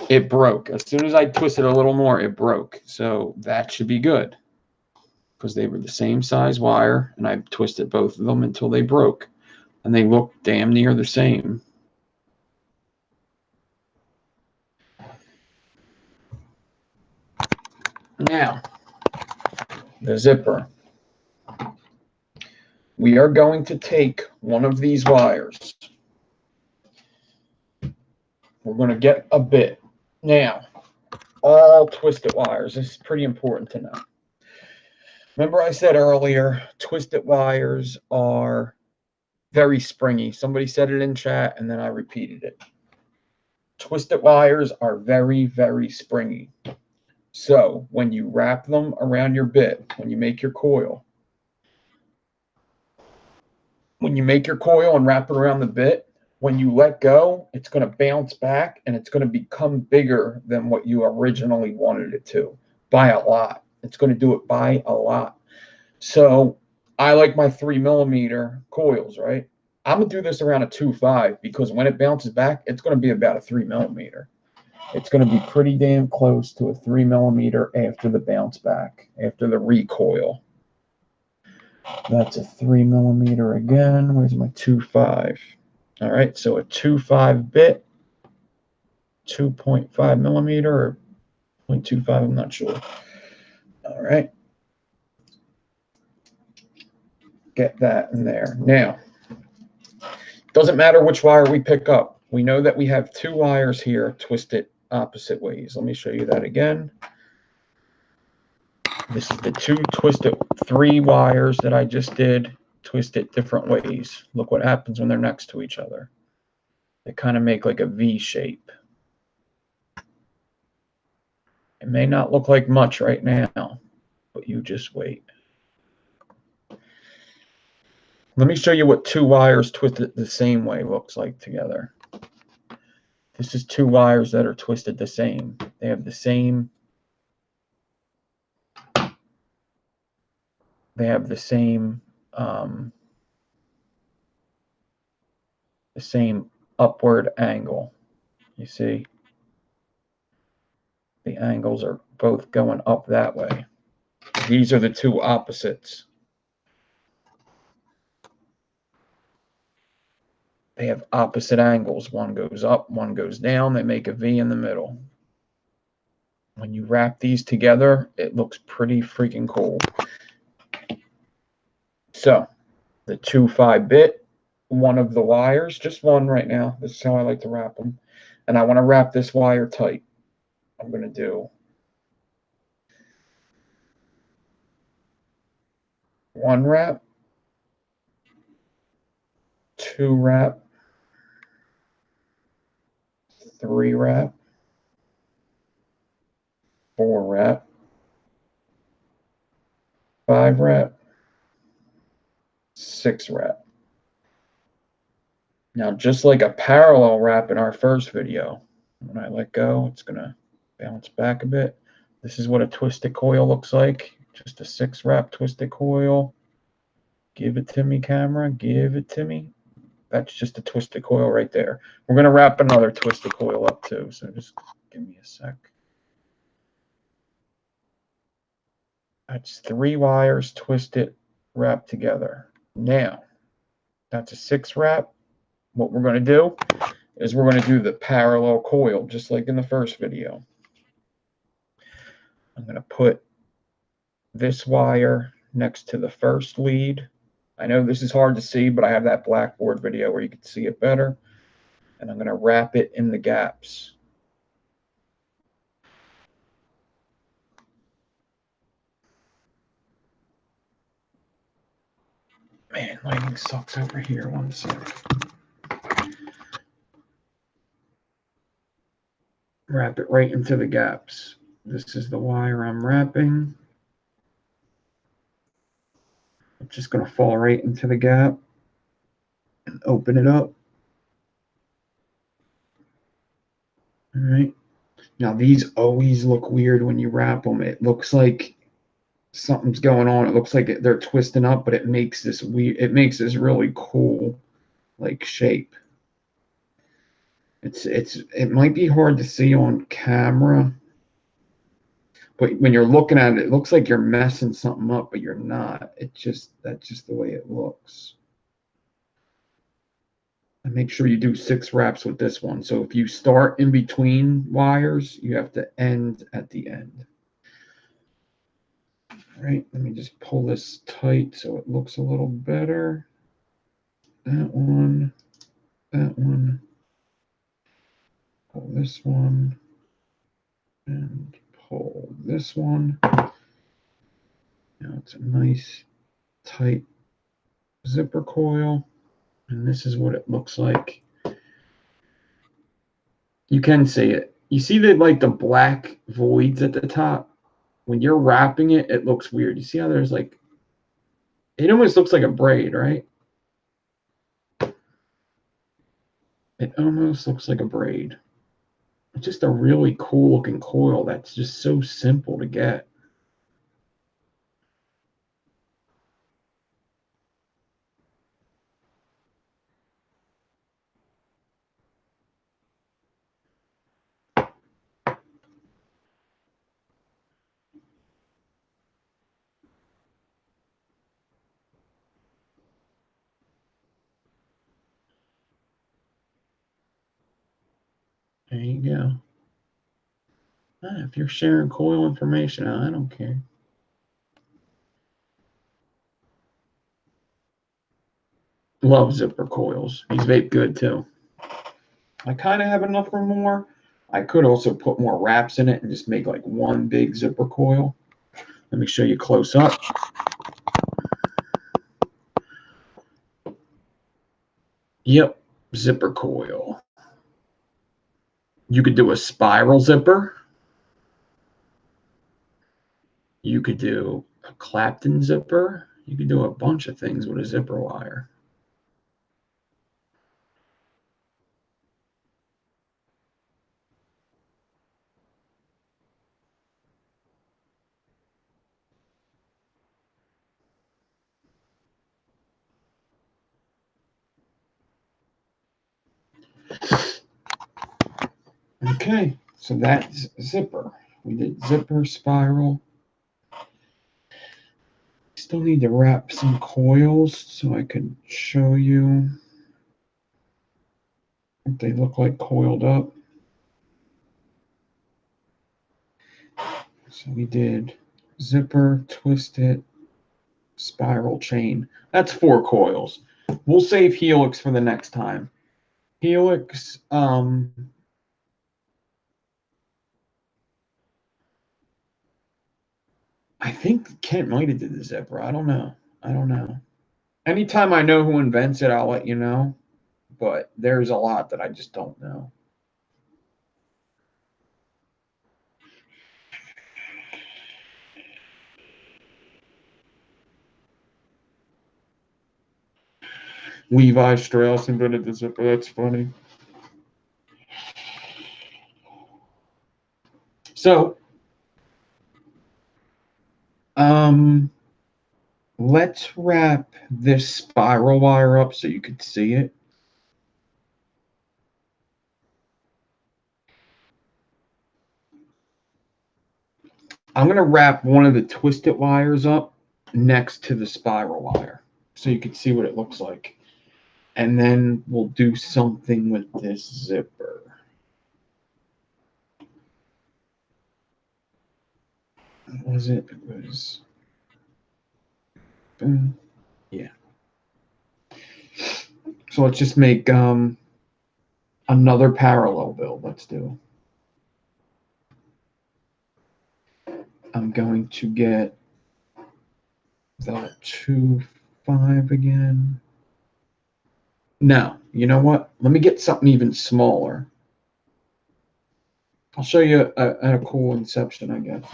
Speaker 1: It broke. As soon as I twisted a little more, it broke. So that should be good, because they were the same size wire, and I twisted both of them until they broke, and they look damn near the same. Now, the zipper. We are going to take one of these wires. We're going to get a bit. Now, all twisted wires. This is pretty important to know. Remember I said earlier, twisted wires are very springy. Somebody said it in chat, and then I repeated it. Twisted wires are very, very springy. So when you wrap them around your bit, when you make your coil, and wrap it around the bit, when you let go, it's going to bounce back, and it's going to become bigger than what you originally wanted it to by a lot. It's going to do it by a lot. So I like my 3mm coils, right? I'm going to do this around a 2.5, because when it bounces back, it's going to be about a 3mm. It's going to be pretty damn close to a 3mm after the bounce back, after the recoil. That's a 3mm again. Where's my 2.5? All right, so a 2.5 bit, 2.5mm or 0.25, I'm not sure. All right. Get that in there. Now, doesn't matter which wire we pick up. We know that we have two wires here twisted opposite ways. Let me show you that again. This is the three wires that I just did, twisted different ways. Look what happens when they're next to each other. They kind of make like a V shape. It may not look like much right now, but you just wait. Let me show you what two wires twisted the same way looks like together. This is two wires that are twisted the same. They have the same upward angle. You see, the angles are both going up that way. These are the two opposites. They have opposite angles. One goes up, one goes down. They make a V in the middle. When you wrap these together, it looks pretty freaking cool. So, the 2.5 bit, one of the wires, just one right now. This is how I like to wrap them. And I want to wrap this wire tight. I'm going to do one wrap, two wrap, three wrap, four wrap, five wrap, six wrap. Now, just like a parallel wrap in our first video, when I let go, it's going to bounce back a bit. This is what a twisted coil looks like. Just a 6-wrap twisted coil. Give it to me, camera. Give it to me. That's just a twisted coil right there. We're going to wrap another twisted coil up too, so just give me a sec. That's 3 wires twisted, wrapped together. Now, that's a 6-wrap. What we're going to do is we're going to do the parallel coil, just like in the first video. I'm going to put this wire next to the first lead. I know this is hard to see, but I have that Blackboard video where you can see it better. And I'm going to wrap it in the gaps. Man, lighting sucks over here. One second. Wrap it right into the gaps. This is the wire I'm wrapping. I'm just going to fall right into the gap and open it up. All right. Now, these always look weird when you wrap them. It looks like something's going on. It looks like they're twisting up, but it makes this really cool like shape. It might be hard to see on camera, but when you're looking at it, it looks like you're messing something up, but you're not. That's just the way it looks. And make sure you do 6 wraps with this one. So if you start in between wires, you have to end at the end. All right, let me just pull this tight so it looks a little better. That one, pull this one, and pull this one. Now it's a nice tight zipper coil, and this is what it looks like. You can see it. You see the black voids at the top? When you're wrapping it, it looks weird. You see how there's like, it almost looks like a braid, right? It almost looks like a braid. It's just a really cool looking coil that's just so simple to get. There you go. If you're sharing coil information, I don't care. Love zipper coils. These vape good too. I kind of have enough for more. I could also put more wraps in it and just make like one big zipper coil. Let me show you close up. Yep, zipper coil. You could do a spiral zipper. You could do a Clapton zipper. You could do a bunch of things with a zipper wire. Okay, so that's zipper. We did zipper, spiral. Still need to wrap some coils so I can show you what they look like coiled up. So we did zipper, twisted, spiral, chain. That's 4 coils. We'll save helix for the next time. Helix, I think Kent might have did the zipper. I don't know. Anytime I know who invents it, I'll let you know. But there's a lot that I just don't know. Levi Strauss invented the zipper. That's funny. So, let's wrap this spiral wire up so you can see it. I'm going to wrap one of the twisted wires up next to the spiral wire so you can see what it looks like. And then we'll do something with this zipper. What was it? It was, yeah. So let's just make another parallel build. Let's do. I'm going to get the 2.5 again. No, you know what? Let me get something even smaller. I'll show you a cool Inception, I guess.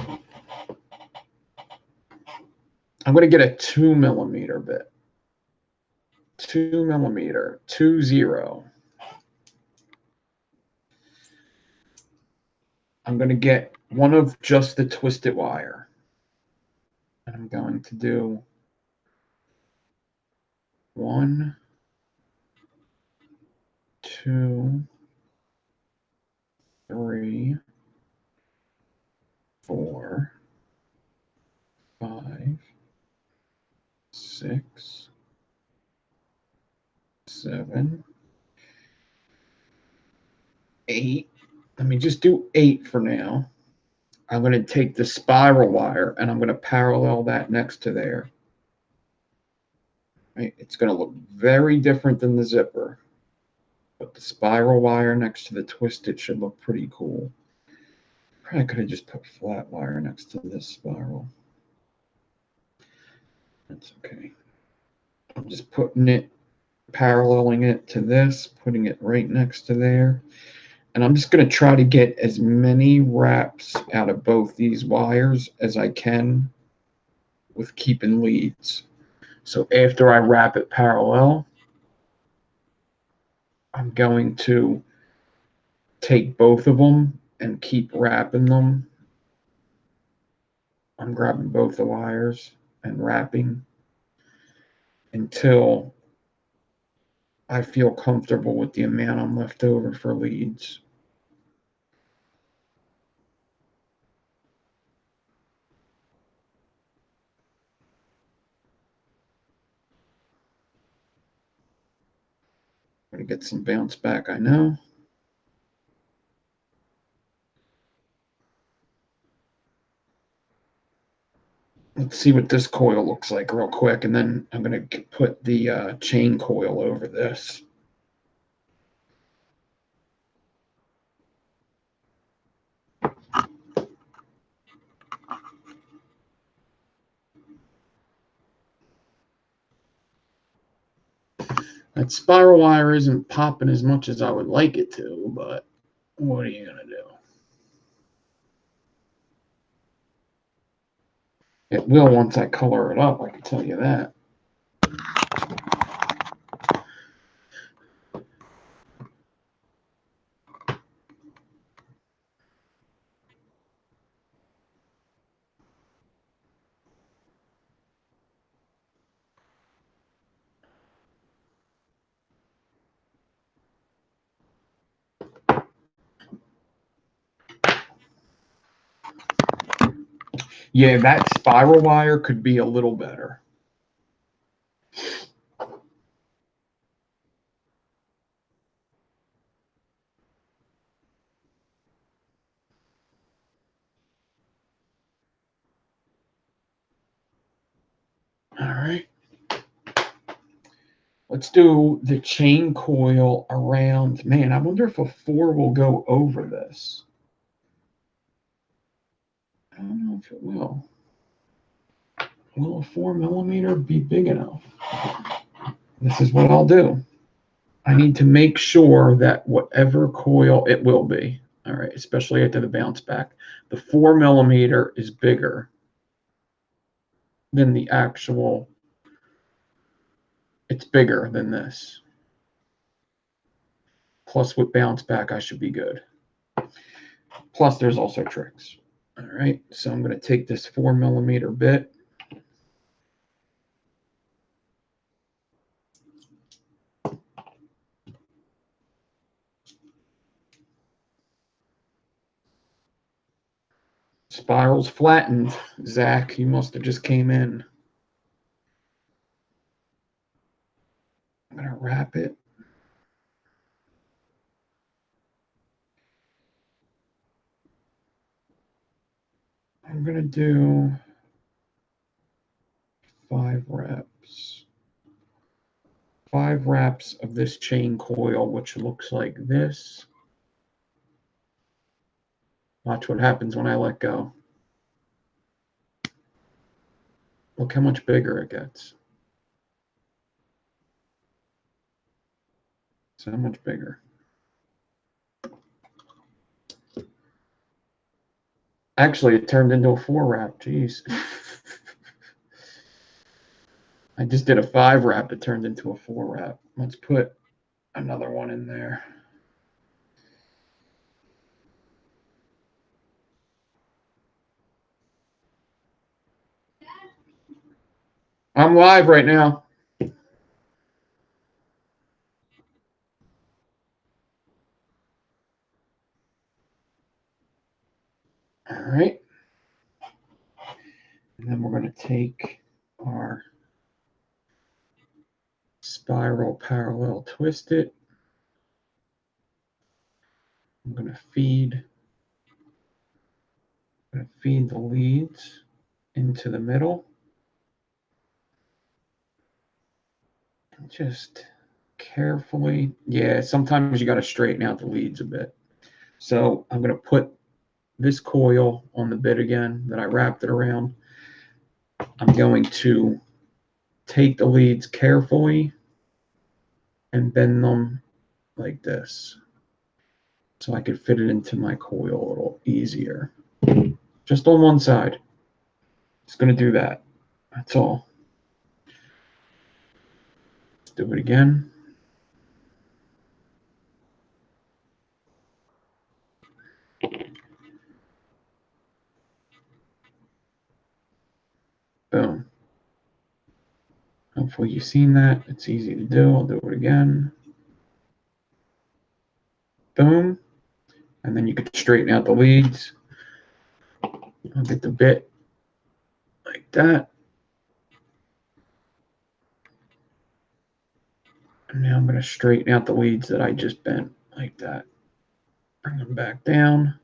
Speaker 1: I'm going to get a 2 millimeter bit. 2 millimeter, 2.0. I'm going to get one of just the twisted wire. And I'm going to do 1, 2, 3, 4, 5, 6, 7, 8. Let me just do 8 for now. I'm going to take the spiral wire and I'm going to parallel that next to there. Right? It's going to look very different than the zipper, but the spiral wire next to the twisted should look pretty cool. Probably could have just put flat wire next to this spiral. That's okay. I'm just putting it, paralleling it to this, putting it right next to there. And I'm just going to try to get as many wraps out of both these wires as I can with keeping leads. So after I wrap it parallel, I'm going to take both of them and keep wrapping them. I'm grabbing both the wires and wrapping until I feel comfortable with the amount I'm left over for leads. I'm going to get some bounce back, I know. Let's see what this coil looks like real quick, and then I'm going to put the chain coil over this. That spiral wire isn't popping as much as I would like it to, but what are you going to do? It will once I color it up, I can tell you that. Yeah, that spiral wire could be a little better. All right. Let's do the chain coil around. Man, I wonder if a 4 will go over this. I don't know if it will. Will a 4mm be big enough? This is what I'll do. I need to make sure that whatever coil it will be, all right, especially after the bounce back, the 4mm is bigger than the actual, it's bigger than this. Plus with bounce back, I should be good. Plus there's also tricks. All right, so I'm going to take this 4mm bit. Spiral's flattened. Zach, you must have just came in. I'm going to wrap it. I'm going to do 5 wraps. 5 wraps of this chain coil, which looks like this. Watch what happens when I let go. Look how much bigger it gets. So much bigger. Actually, it turned into a 4 wrap. Jeez. I just did a 5 wrap. It turned into a 4 wrap. Let's put another one in there. I'm live right now. All right. And then we're going to take our spiral parallel twist it. I'm going to feed the leads into the middle. And just carefully, yeah, sometimes you got to straighten out the leads a bit. So I'm going to put this coil on the bit again that I wrapped it around. I'm going to take the leads carefully and bend them like this so I could fit it into my coil a little easier. Just on one side. Just going to do that. That's all. Let's do it again. Boom. Hopefully you've seen that. It's easy to do. I'll do it again. Boom. And then you can straighten out the leads. I'll get the bit like that. And now I'm going to straighten out the leads that I just bent like that. Bring them back down.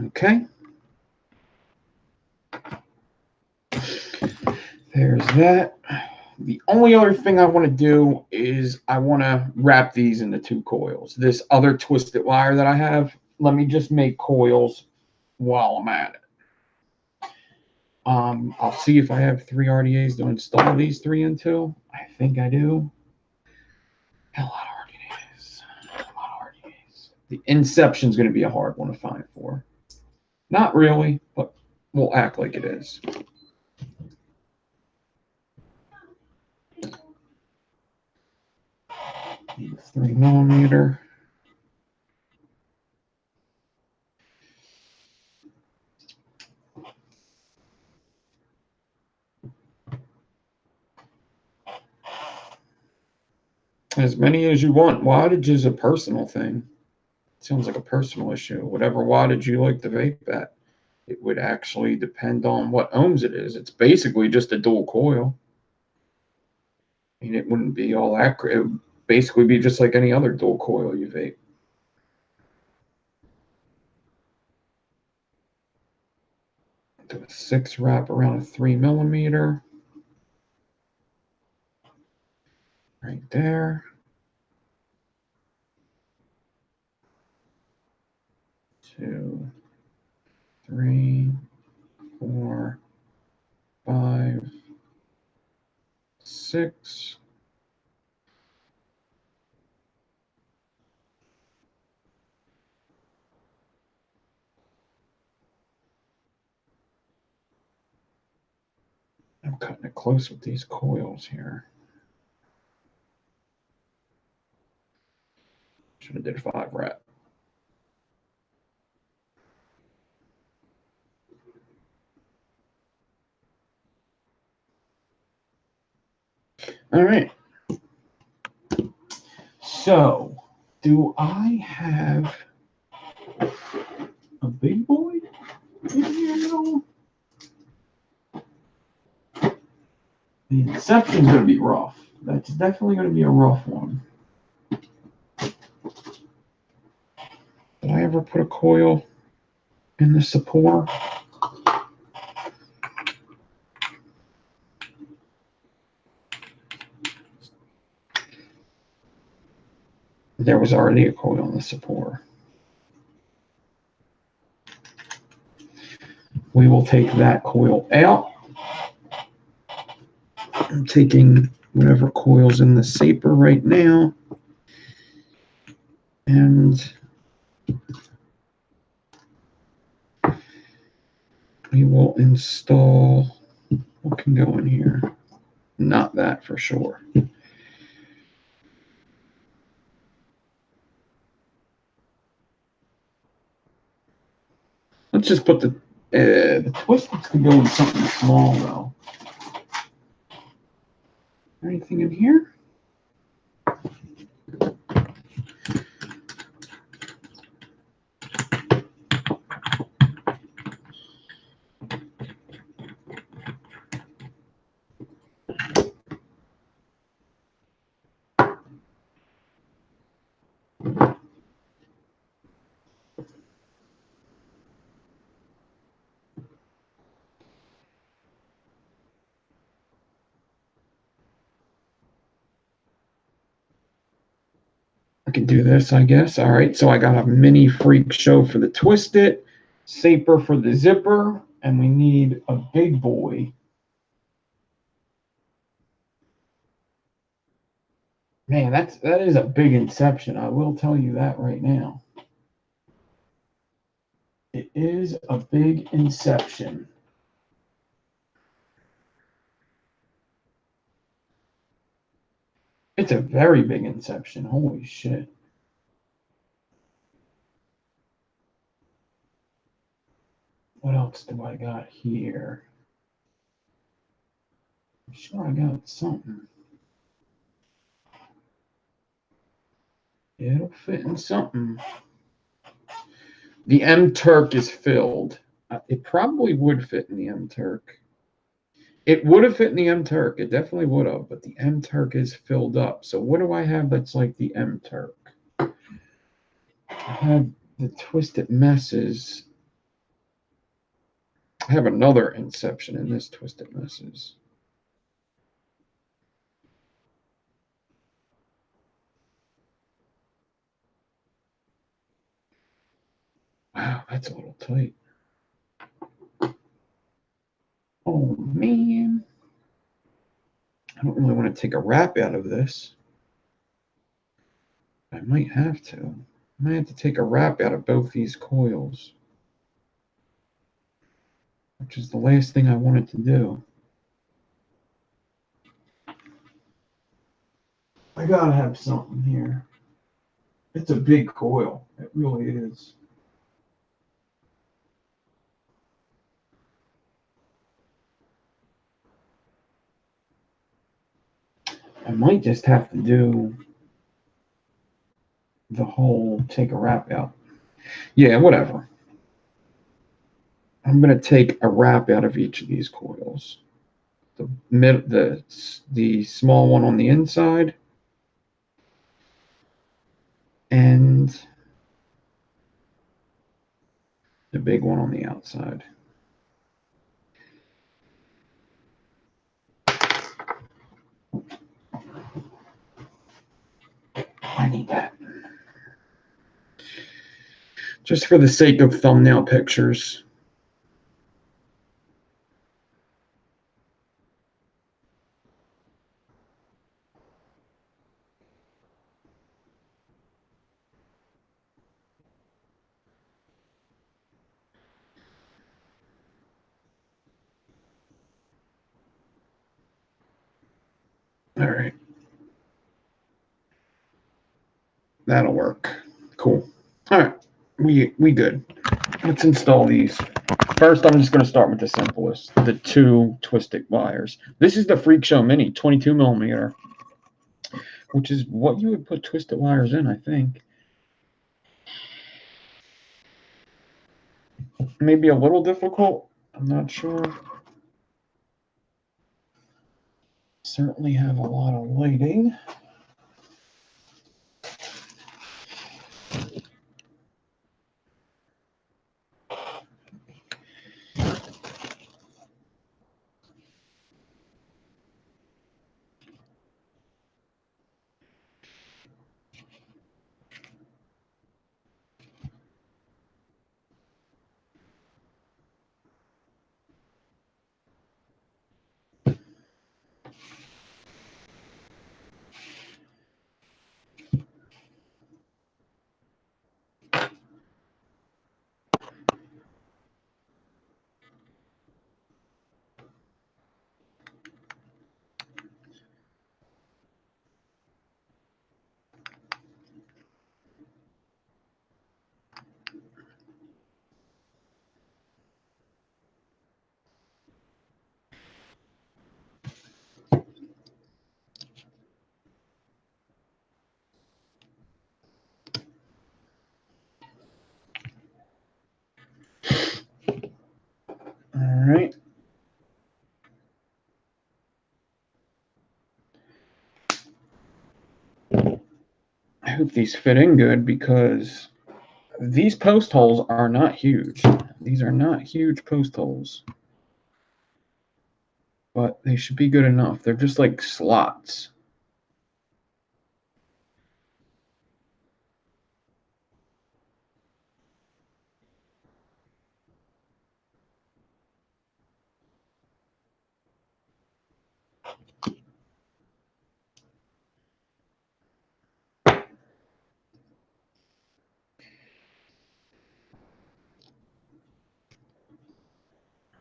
Speaker 1: Okay. There's that. The only other thing I want to do is I want to wrap these into two coils. This other twisted wire that I have, let me just make coils while I'm at it. I'll see if I have 3 RDAs to install these 3 into. I think I do. A lot of RDAs. A lot of RDAs. The Inception is going to be a hard one to find for. Not really, but we'll act like it is. Need a 3mm. As many as you want. Wattage is a personal thing. It sounds like a personal issue. Whatever wattage you like to vape at, it would actually depend on what ohms it is. It's basically just a dual coil. I mean, it wouldn't be all accurate. It would basically be just like any other dual coil you vape. Do a 6 wrap around a 3mm. Right there. 2, 3, 4, 5, 6. I'm cutting it close with these coils here. Should have did a 5 wrap. All right. So, do I have a big boy in here now? The Inception's going to be rough. That's definitely going to be a rough one. Did I ever put a coil in the support? There was already a coil in the support. We will take that coil out. I'm taking whatever coil's in the saper right now. And we will install What can go in here? Not that for sure. Let's just put the twisteds can go in something small though. Anything in here? I can do this, I guess. All right, so I got a mini freak show for the twisted, saper for the zipper, and we need a big boy. Man, that is a big Inception. I will tell you that right now. It is a big Inception. It's a very big Inception. Holy shit. What else do I got here? I'm sure I got something. It'll fit in something. The M-Turk is filled. It probably would fit in the M-Turk. It would have fit in the M-Turk. It definitely would have, but the M-Turk is filled up. So what do I have that's like the M-Turk? I have the Twisted Messes. I have another Inception in this Twisted Messes. Wow, that's a little tight. Oh, man. I don't really want to take a wrap out of this. I might have to. I might have to take a wrap out of both these coils, which is the last thing I wanted to do. I gotta have something here. It's a big coil. It really is. I might just have to do the whole take a wrap out. Yeah, whatever. I'm gonna take a wrap out of each of these coils. The small one on the inside and the big one on the outside. I need that. Just for the sake of thumbnail pictures. All right. That'll work. Cool. All right. We good. Let's install these. First, I'm just going to start with the simplest, the two twisted wires. This is the Freak Show Mini, 22 millimeter, which is what you would put twisted wires in, I think. Maybe a little difficult. I'm not sure. Certainly have a lot of lighting. hope these fit in good because these post holes are not huge. These are not huge post holes. But they should be good enough. They're just like slots.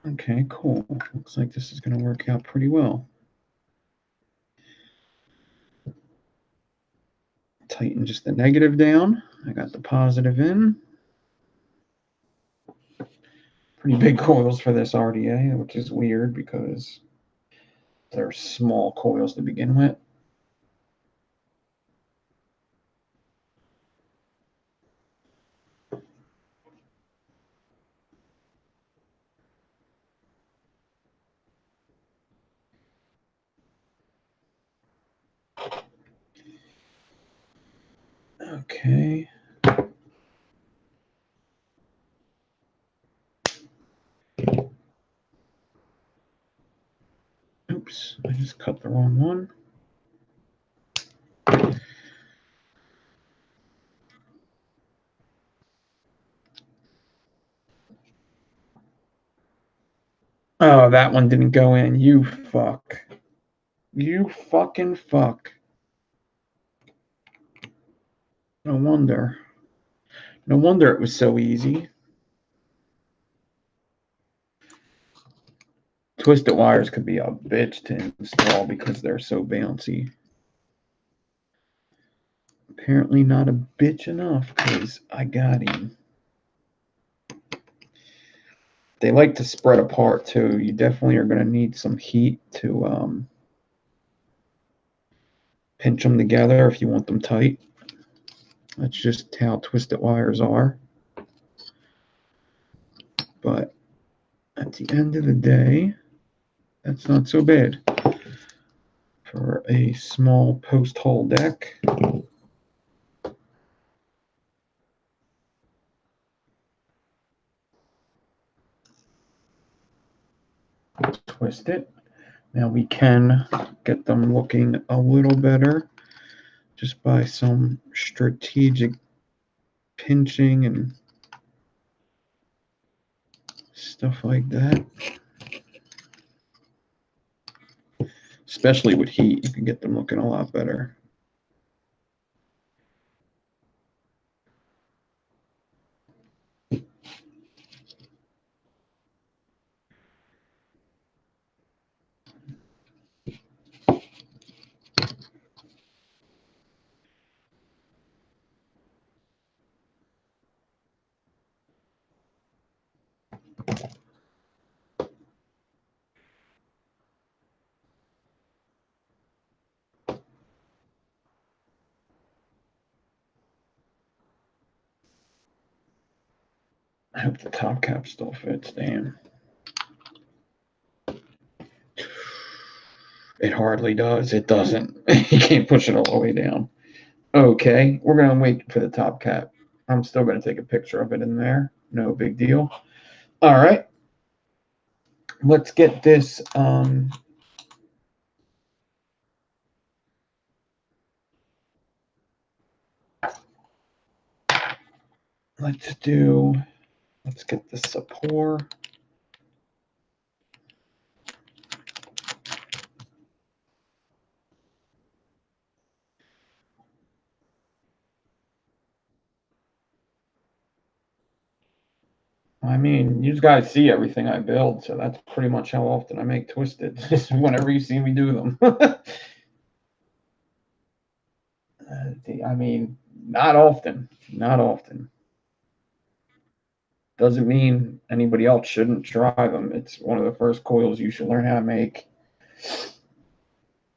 Speaker 1: Okay, cool. Looks like this is going to work out pretty well. Tighten just the negative down. I got the positive in. Pretty big coils for this RDA, which is weird because they're small coils to begin with. Okay. Oops, I just cut the wrong one. Oh, that one didn't go in. You fuck. You fucking fuck. No wonder. No wonder it was so easy. Twisted wires could be a bitch to install because they're so bouncy. Apparently not a bitch enough because I got him. They like to spread apart too. You definitely are going to need some heat to pinch them together if you want them tight. That's just how twisted wires are. But at the end of the day, that's not so bad for a small post hole deck. Twist it. Now we can get them looking a little better just by some strategic pinching and stuff like that. Especially with heat, you can get them looking a lot better. I hope the top cap still fits. Damn. It hardly does. It doesn't. You can't push it all the way down. Okay, we're going to wait for the top cap. I'm still going to take a picture of it in there. No big deal. All right. Let's get this. Let's get the support. I mean, you guys see everything I build, so that's pretty much how often I make twisted. Just whenever you see me do them. I mean, not often. Not often. Doesn't mean anybody else shouldn't try them. It's one of the first coils you should learn how to make.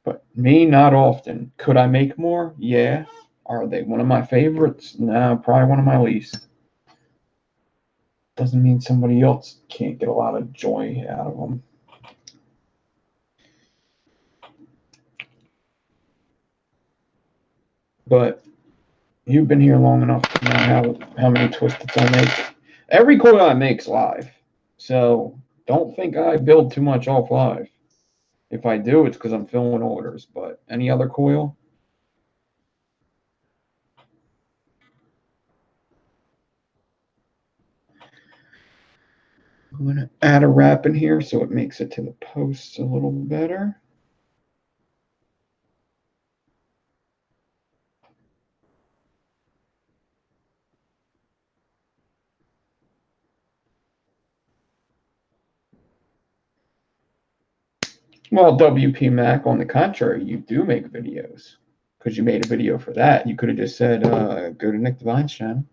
Speaker 1: But me, not often. Could I make more? Yeah. Are they one of my favorites? No, probably one of my least. Doesn't mean somebody else can't get a lot of joy out of them. But You've been here long enough to know how many twisteds I make. Every coil I make's live, so don't think I build too much off live. If I do, it's because I'm filling orders. But any other coil, I'm going to add a wrap in here so it makes it to the posts a little better. Well, WP Mac, on the contrary, you do make videos because you made a video for that. You could have just said, go to Nick Devine's channel.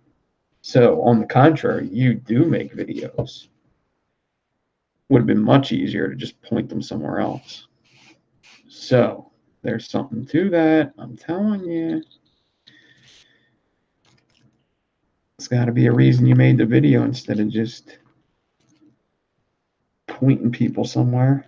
Speaker 1: So, on the contrary, you do make videos. Would have been much easier to just point them somewhere else. So, there's something to that. I'm telling you. It's got to be a reason you made the video instead of just pointing people somewhere.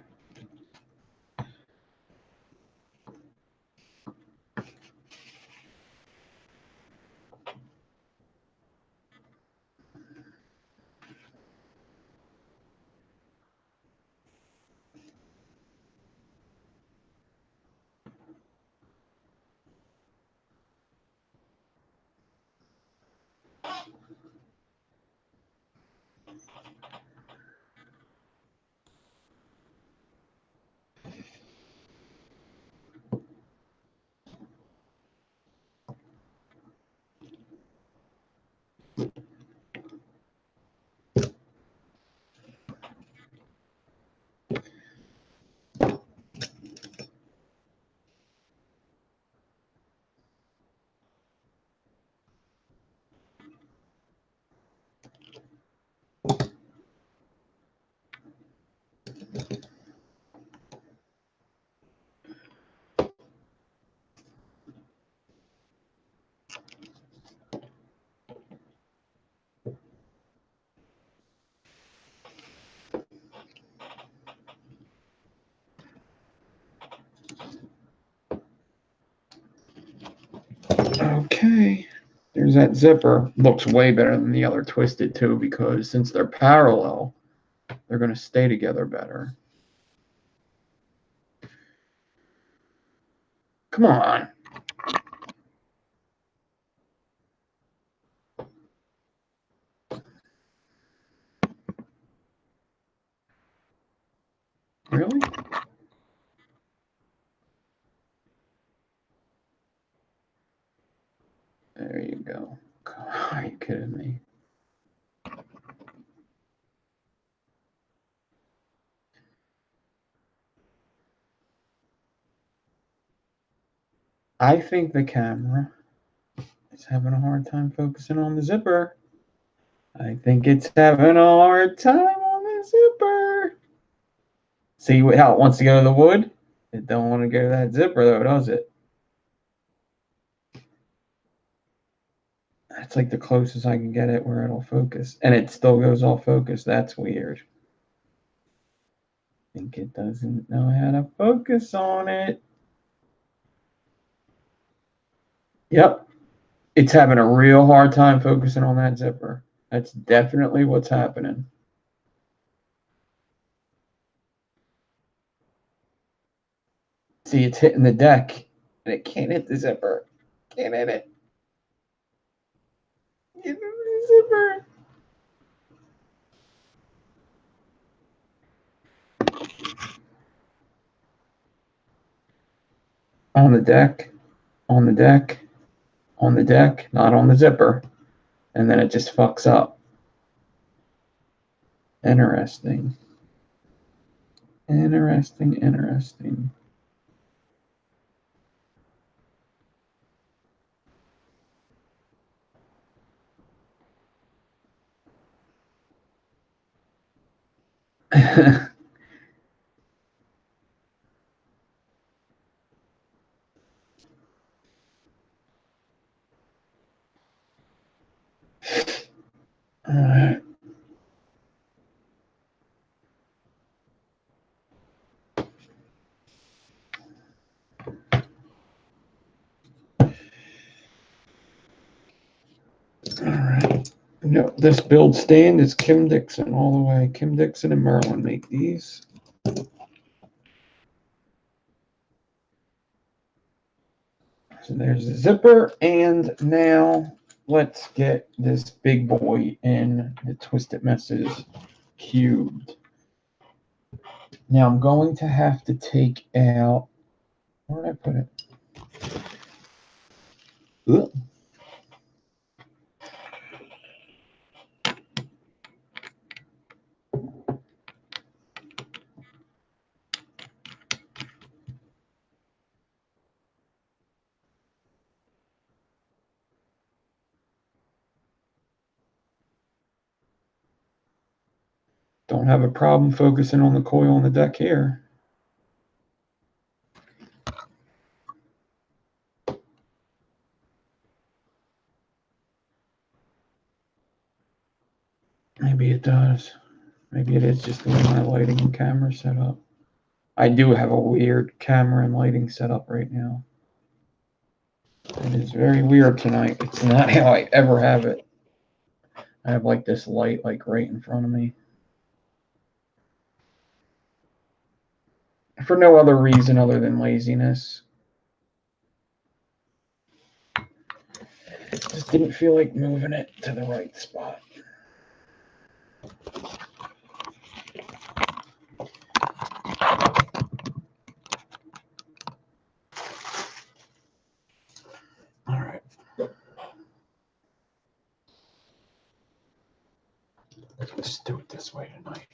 Speaker 1: Okay, there's that zipper. Looks way better than the other twisted too, because since they're parallel, they're going to stay together better. Come on. Really? There you go. Are you kidding me? I think the camera is having a hard time focusing on the zipper. I think it's having a hard time on the zipper. See how it wants to go to the wood? It don't want to go to that zipper though, does it? That's like the closest I can get it where it'll focus. And it still goes off focus. That's weird. I think it doesn't know how to focus on it. Yep. It's having a real hard time focusing on that zipper. That's definitely what's happening. See, it's hitting the deck, and it can't hit the zipper. Can't hit it. Get the zipper. On the deck, on the deck, on the deck, not on the zipper. And then it just fucks up. Interesting. Interesting, interesting. All right. No, this build stand is Kim Dixon all the way. Kim Dixon and Merlin make these. So there's the zipper, and now let's get this big boy in the Twisted Messes cubed. Now I'm going to have to take out, where did I put it? Ugh. Don't have a problem focusing on the coil on the deck here. Maybe it does. Maybe it is just the way my lighting and camera set up. I do have a weird camera and lighting setup right now. It is very weird tonight. It's not how I ever have it. I have like this light like right in front of me. For no other reason other than laziness. Just didn't feel like moving it to the right spot. All right. Let's do it this way tonight.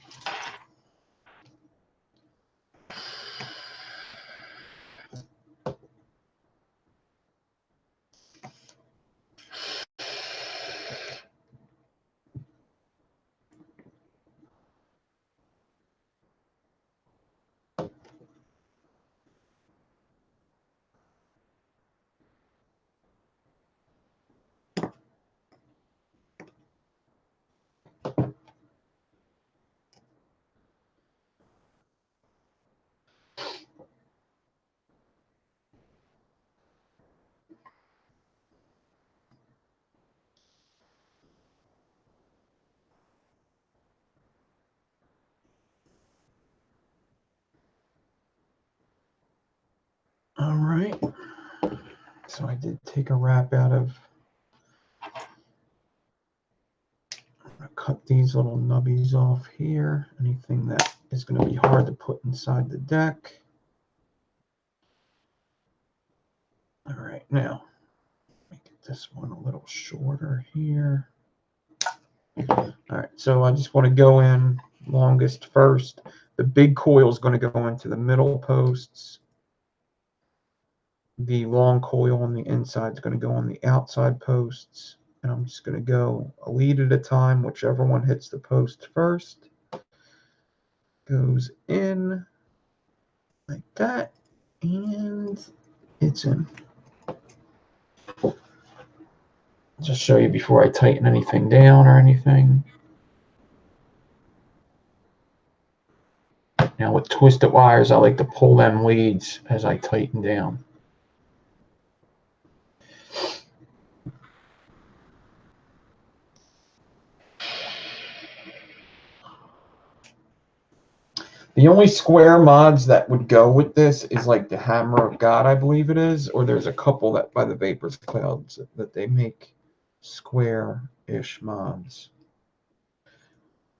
Speaker 1: All right. So I did take a wrap out of. I'm going to cut these little nubbies off here. Anything that is going to be hard to put inside the deck. All right, now make this one a little shorter here. All right, so I just want to go in longest first. The big coil is going to go into the middle posts. The long coil on the inside is going to go on the outside posts. And I'm just going to go a lead at a time. Whichever one hits the post first goes in like that. And it's in. Just show you before I tighten anything down or anything. Now with twisted wires, I like to pull them leads as I tighten down. The only square mods that would go with this is like the Hammer of God, I believe it is, or there's a couple that by the Vapors Clouds that they make square-ish mods.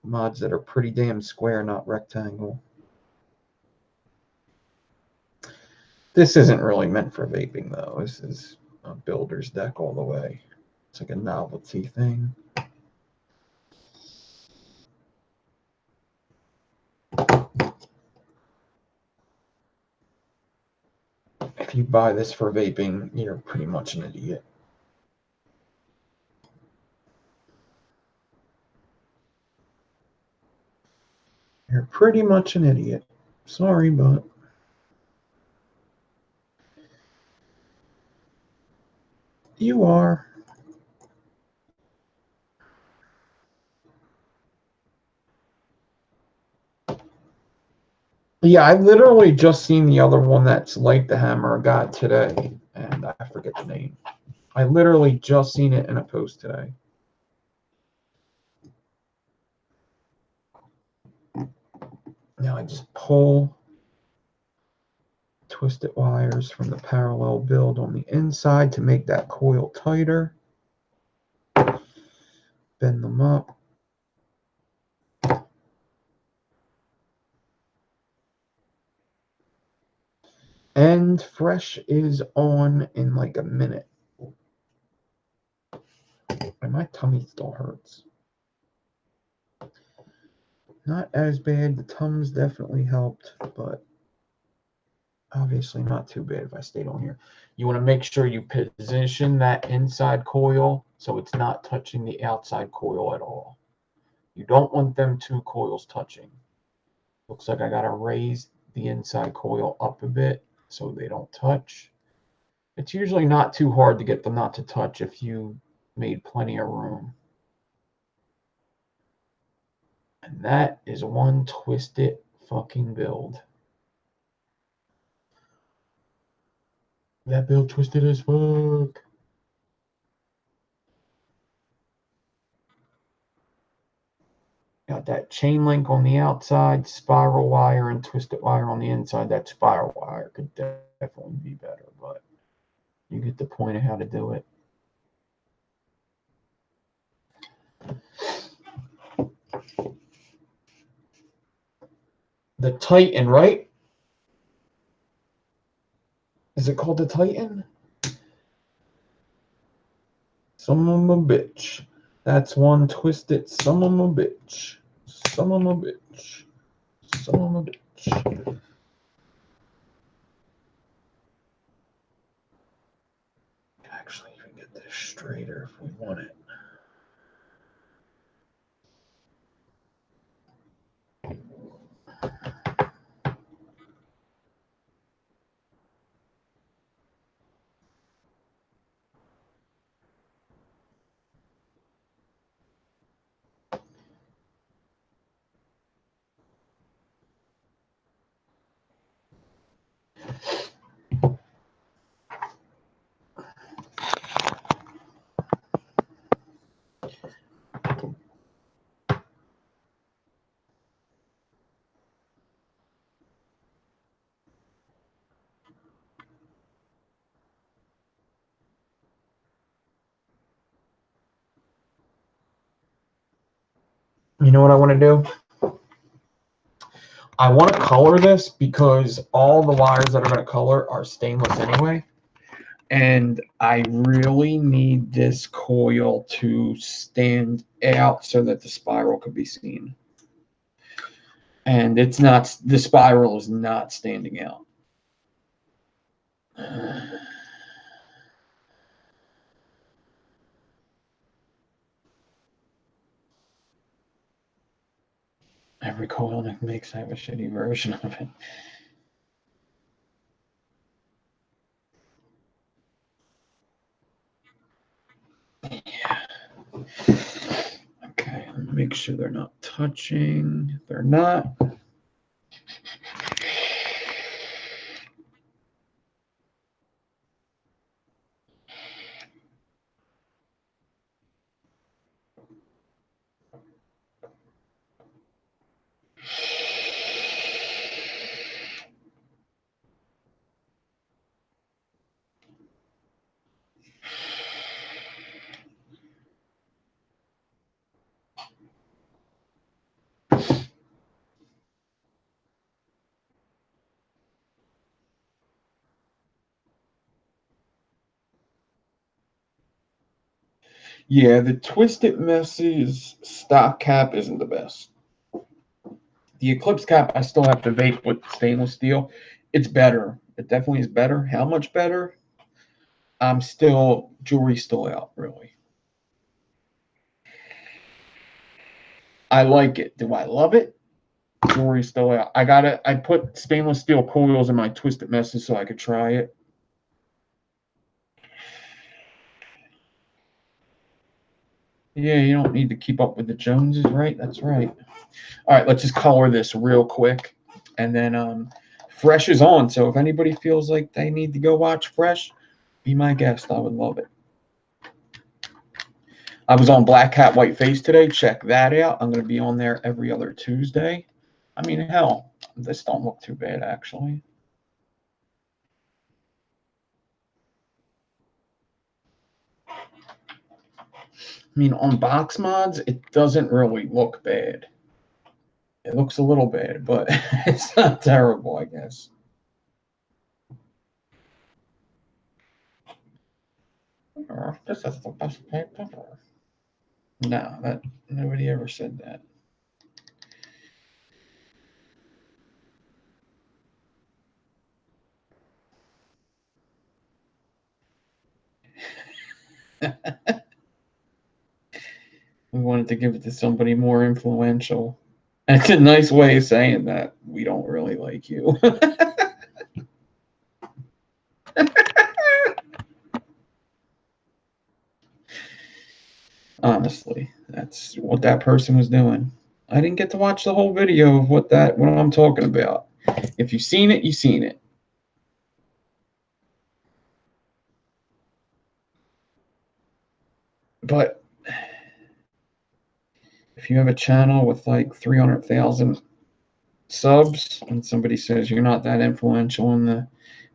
Speaker 1: Mods that are pretty damn square, not rectangle. This isn't really meant for vaping, though. This is a builder's deck all the way. It's like a novelty thing. If you buy this for vaping, you're pretty much an idiot. You're pretty much an idiot. Sorry, but you are. Yeah, I literally just seen the other one that's like the Hammer of God today, and I forget the name. I literally just seen it in a post today. Now I just pull twisted wires from the parallel build on the inside to make that coil tighter. Bend them up. And fresh is on in like a minute. And my tummy still hurts. Not as bad. The Tums definitely helped, but obviously not too bad if I stayed on here. You want to make sure you position that inside coil so it's not touching the outside coil at all. You don't want them two coils touching. Looks like I got to raise the inside coil up a bit so they don't touch. It's usually not too hard to get them not to touch if you made plenty of room. And that is one twisted fucking build. That build twisted as fuck. Got that chain link on the outside, spiral wire and twisted wire on the inside. That spiral wire could definitely be better, but you get the point of how to do it. The Titan, right? Is it called the Titan? Son of a bitch. That's one twisted son of a bitch. Son of a bitch. Son of a bitch. Actually, you can get this straighter if we want it. You know what I want to do? I want to color this because all the wires that are going to color are stainless anyway. And I really need this coil to stand out so that the spiral could be seen. And it's not, the spiral is not standing out. Every coil Nick makes, I have a shitty version of it. Yeah. Okay, make sure they're not touching. If they're not. Yeah, the Twisted Mess's stock cap isn't the best. The Eclipse cap, I still have to vape with stainless steel. It's better. It definitely is better. How much better? I'm still, jury's still out, really. I like it. Do I love it? Jury's still out. I put stainless steel coils in my Twisted Messes so I could try it. Yeah, you don't need to keep up with the Joneses, right? That's right. All right, let's just color this real quick. And then Fresh is on. So if anybody feels like they need to go watch Fresh, be my guest. I would love it. I was on Black Hat, White Face today. Check that out. I'm going to be on there every other Tuesday. I mean, hell, This don't look too bad, actually. I mean, on box mods, it doesn't really look bad. It looks a little bad, but it's not terrible, I guess. This is the best paint ever. No, that nobody ever said that. We wanted to give it to somebody more influential. And it's a nice way of saying that we don't really like you. Honestly, that's what that person was doing. I didn't get to watch the whole video of what I'm talking about. If you've seen it, you've seen it. But if you have a channel with like 300,000 subs and somebody says you're not that influential in the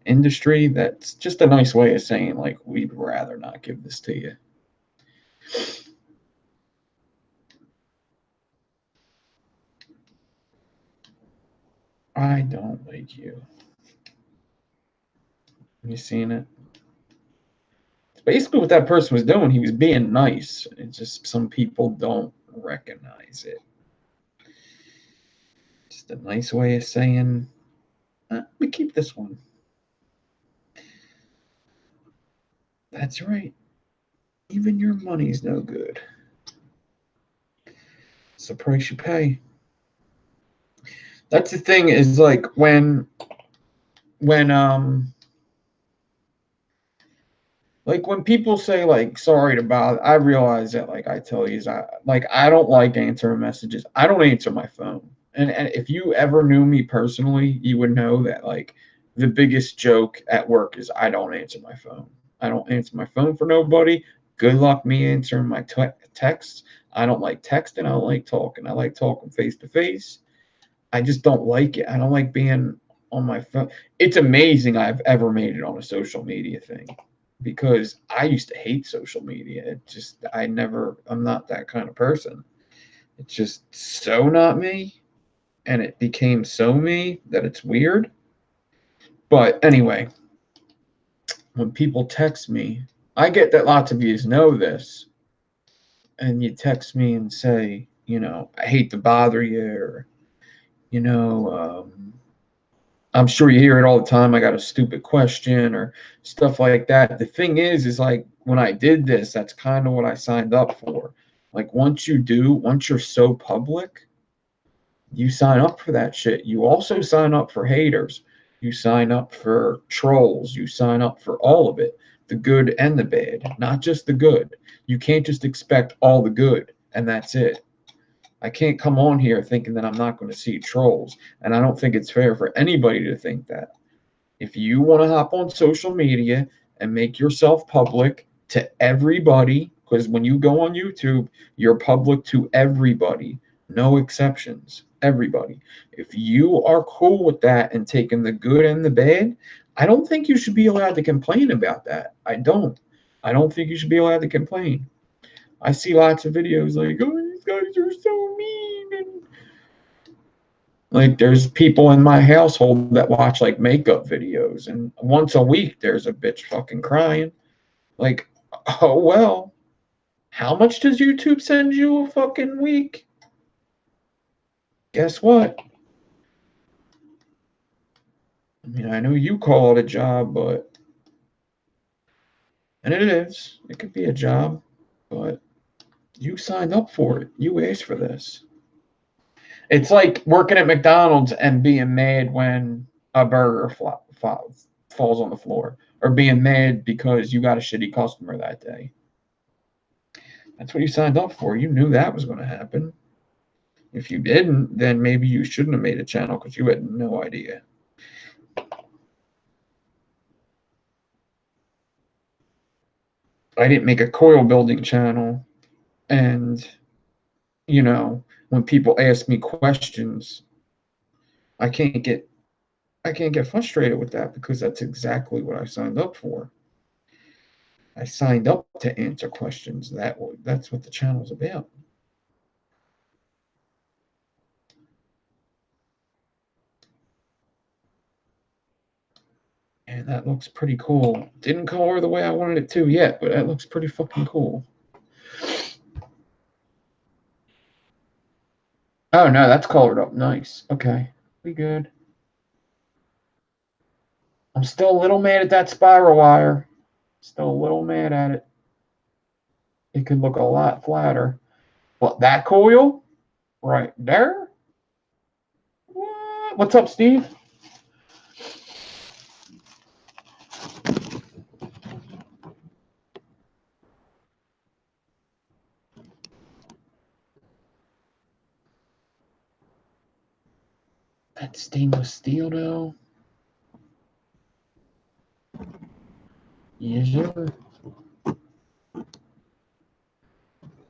Speaker 1: industry, that's just a nice way of saying like we'd rather not give this to you. I don't like you. Have you seen it? It's basically what that person was doing. He was being nice. It's just some people don't recognize it. Just a nice way of saying, we keep this one. That's right. Even your money's no good. It's the price you pay. That's the thing is like when like when people say like sorry to bother, I realize that like I tell you, I don't like answering messages. I don't answer my phone. And if you ever knew me personally, you would know that like the biggest joke at work is I don't answer my phone. I don't answer my phone for nobody. Good luck me answering my texts. I don't like texting. I don't like talking. I like talking face to face. I just don't like it. I don't like being on my phone. It's amazing I've ever made it on a social media thing because I used to hate social media. I'm not that kind of person. It's just so not me. And it became so me that it's weird. But anyway, when people text me, I get that lots of you know this, and you text me and say, I hate to bother you, or, I'm sure you hear it all the time. I got a stupid question or stuff like that. The thing is like when I did this, that's kind of what I signed up for. Like once you're so public, you sign up for that shit. You also sign up for haters. You sign up for trolls. You sign up for all of it, the good and the bad, not just the good. You can't just expect all the good and that's it. I can't come on here thinking that I'm not going to see trolls. And I don't think it's fair for anybody to think that. If you want to hop on social media and make yourself public to everybody, because when you go on YouTube, you're public to everybody, no exceptions, everybody. If you are cool with that and taking the good and the bad, I don't think you should be allowed to complain about that. I don't. I don't think you should be allowed to complain. I see lots of videos like, oh, these guys are so mean. And like, there's people in my household that watch like makeup videos, and once a week there's a bitch fucking crying. Like, oh well, how much does YouTube send you a fucking week? Guess what? I mean, I know you call it a job, and it is. It could be a job, but you signed up for it. You asked for this. It's like working at McDonald's and being mad when a burger falls on the floor, or being mad because you got a shitty customer that day. That's what you signed up for. You knew that was going to happen. If you didn't, then maybe you shouldn't have made a channel because you had no idea. I didn't make a coil building channel, and when people ask me questions, I can't get frustrated with that because that's exactly what I signed up for. I signed up to answer questions. That's what the channel's about. And that looks pretty cool. Didn't color the way I wanted it to yet, but that looks pretty fucking cool. Oh no, that's colored up nice. Okay, we good. I'm still a little mad at that spiral wire. Still a little mad at it. It could look a lot flatter. But that coil right there? What? What's up, Steve? That stainless steel though. Yes, sir.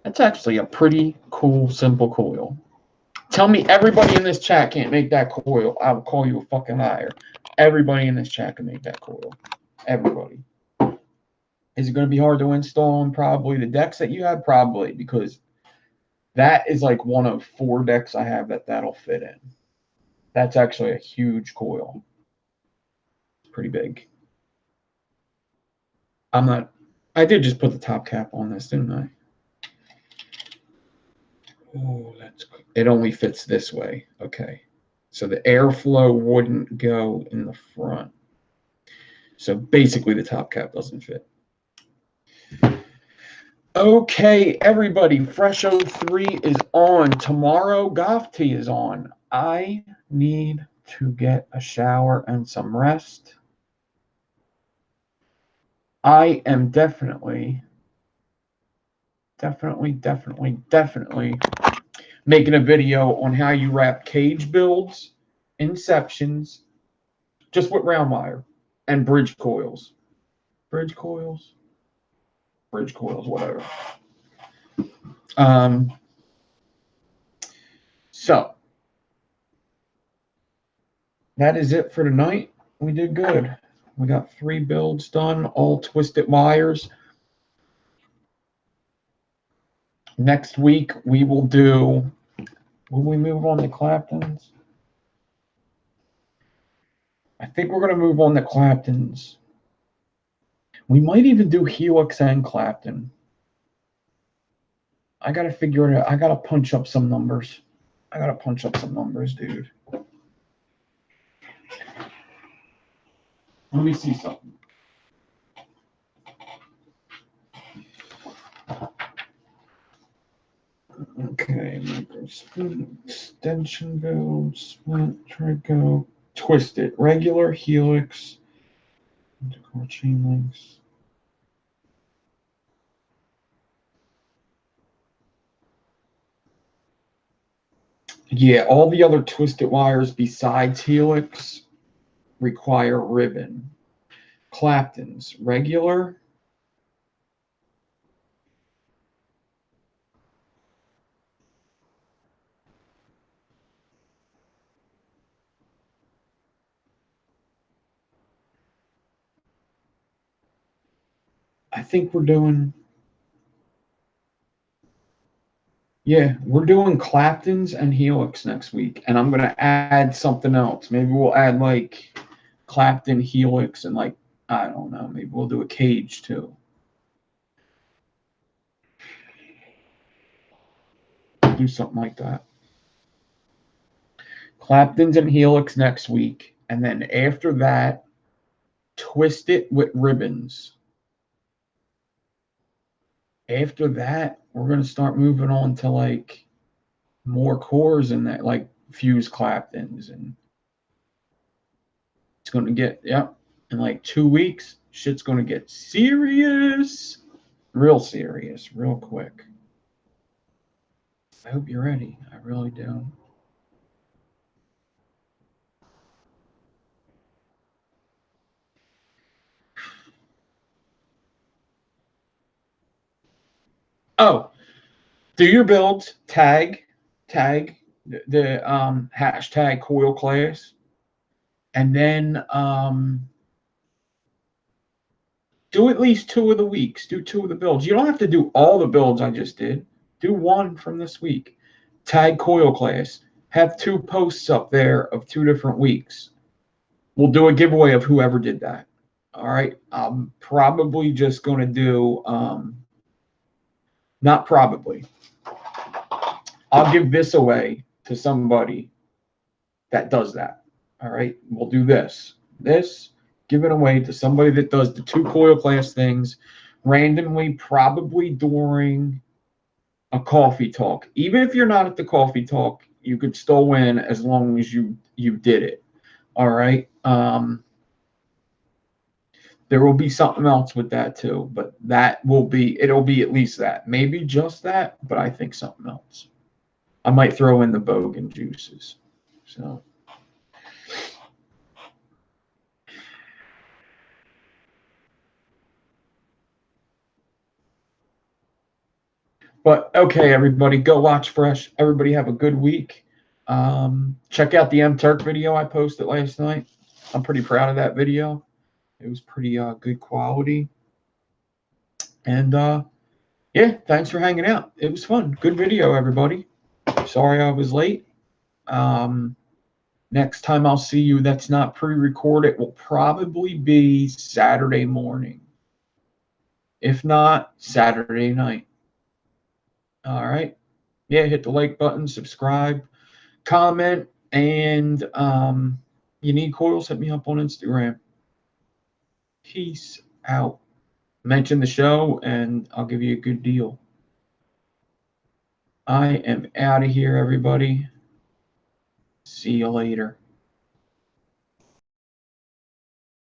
Speaker 1: That's actually a pretty cool, simple coil. Tell me everybody in this chat can't make that coil. I will call you a fucking liar. Everybody in this chat can make that coil. Everybody. Is it going to be hard to install on probably the decks that you have? Probably, because that is like one of 4 decks I have that'll fit in. That's actually a huge coil. It's pretty big. I did just put the top cap on this, didn't I? Oh, it only fits this way. Okay. So the airflow wouldn't go in the front. So basically the top cap doesn't fit. Okay, everybody, Fresh 03 is on. Tomorrow, Goth Tea is on. I need to get a shower and some rest. I am definitely making a video on how you wrap cage builds, Inceptions, just with round wire, and bridge coils. Bridge coils, whatever. So that is it for tonight. We did good. We got 3 builds done, all twisted wires. Next week we will do. Will we move on to Claptons? I think we're going to move on to Claptons. We might even do Helix and Clapton. I got to figure it out. I got to punch up some numbers. Dude. Let me see something. Okay, split, extension build, split, trico, twisted, regular, helix, intercore chain links. Yeah, all the other twisted wires besides helix require ribbon. Claptons, regular. I think we're doing. Yeah, we're doing Claptons and Helix next week, and I'm gonna add something else. Maybe we'll add like Clapton, Helix, and like I don't know. Maybe we'll do a cage too. Do something like that. Claptons and Helix next week, and then after that, twist it with ribbons. After that, we're gonna start moving on to like more cores and that, like fuse Claptons, and it's gonna get in like 2 weeks, shit's gonna get serious, real serious, real quick. I hope you're ready. I really do. Oh, do your builds, tag the hashtag Coil Class, and then do at least 2 of the weeks. Do 2 of the builds. You don't have to do all the builds I just did. Do 1 from this week. Tag Coil Class. Have 2 posts up there of 2 different weeks. We'll do a giveaway of whoever did that. All right. I'm probably just going to do, not probably. I'll give this away to somebody that does that. All right. We'll do this. Give it away to somebody that does the 2 Coil Class things randomly, probably during a coffee talk. Even if you're not at the coffee talk, you could still win as long as you did it. All right. There will be something else with that too, but it'll be at least that. Maybe just that, but I think something else. I might throw in the Bogan juices. So. But okay, everybody, go watch Fresh. Everybody have a good week. Check out the M-Turk video I posted last night. I'm pretty proud of that video. It was pretty good quality. And yeah, thanks for hanging out. It was fun. Good video, everybody. Sorry I was late. Next time I'll see you that's not pre-recorded will probably be Saturday morning. If not, Saturday night. All right. Yeah, hit the like button, subscribe, comment, and you need coils, hit me up on Instagram. Peace out. Mention the show and I'll give you a good deal. I am out of here, everybody. See you later.